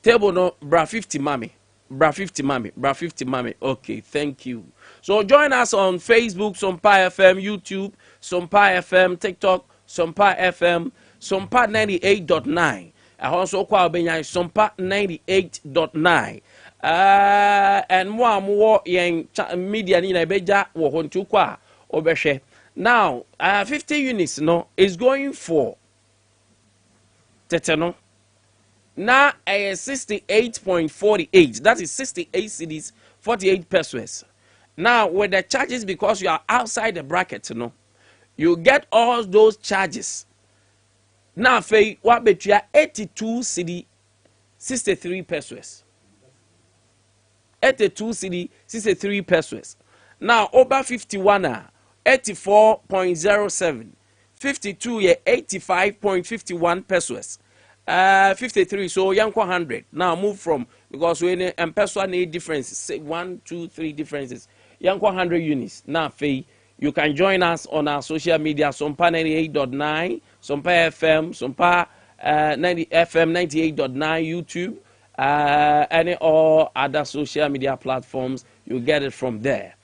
Table no, bra 50 mami. Bra 50 mami. Okay, thank you. So join us on Facebook, Sompa FM, YouTube, Sompa FM, TikTok, Sompa FM, Sompa 98.9. I also call Benya Sompa 98.9. And more media ni na beja wo hontu kwa obehwe. Now, 50 units is going for teteno. Now, 68.48. That is 68 cedis, 48 pesos. Now, with the charges, because you are outside the bracket, you get all those charges. Now, what between 82 cedi, 63 pesos. 82 cedi, 63 pesos. Now, over 51 84.07. 52 85.51 pesos. 53, so yanko 100. Now move from, because we and peso need differences, say 1, 2, 3 differences. Yanko 100 units. Now, you can join us on our social media, Sompa 98.9, Sompa FM, Sompa 90 FM 98.9, YouTube, any all other social media platforms. You get it from there.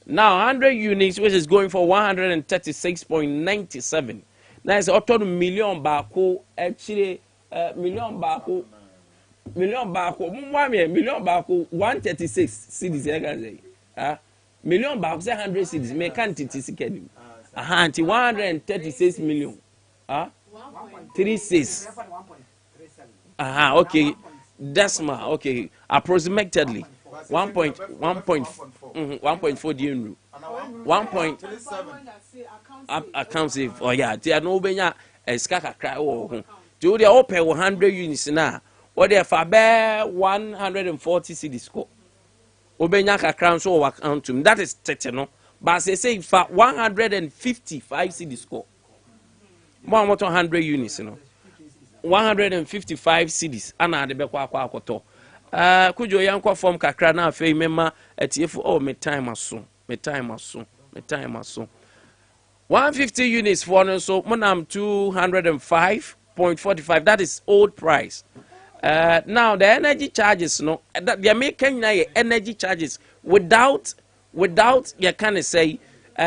Now, 100 units, which is going for 136.97. Now, it's auto million bako actually. Million bako 136 cities million bako 100 cities me can't tikedi 136 million 36 okay decimal okay approximately 1.4 DNU 1. Accounts if they no benya skaka cry to the open 100 units now. What they for 140 cedis score. Obenya kakran so work on to that is 30 no. But they say for 155 cedis score. 100 units 155 cedis. Ana de be kwa akoto. Kujo yankwa form kakra na afei mema etiefo me time aso. 150 units for no so monam 205.45. That is old price. Now the energy charges that they are making energy charges without you can say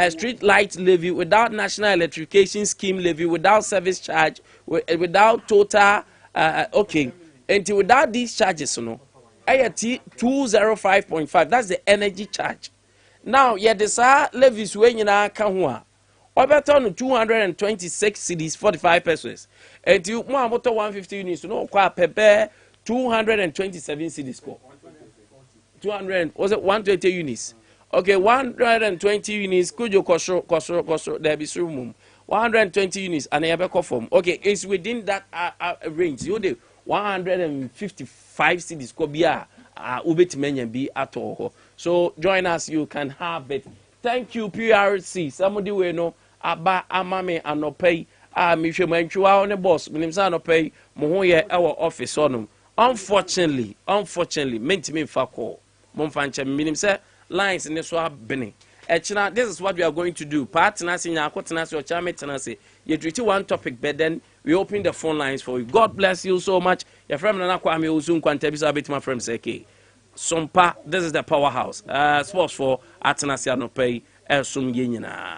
street light levy, without national electrification scheme levy, without service charge, without total okay, and without these charges IAT 205.5. That's the energy charge. Now this levies when you na kan Overturn 226 cedis 45 pesos. And you motor 150 units kwa pepe 227 cedis score. 200 was it 120 units? Okay, 120 units could you kosro there be room. 120 units and a better form. Okay, it's within that range. You the 155 cedis could be ubet menya be at all. So join us, you can have it. Thank you, PRC. Somebody we know aba amame anopay. Misha Manchua on the boss, Minimsano pay Mohoye our office on. Unfortunately, meant me for call. Monfancha minim say lines in the swab benny. Echina, this is what we are going to do. Partners in your cotinas or charming tenancy. You treat one topic, but then we open the phone lines for you. God bless you so much. Your friend Nanakwame Uzun Nkwantabisa bit my friend Seke. Sompa, this is the powerhouse. Sports for Atanasiano Pay, Elsum Yenina.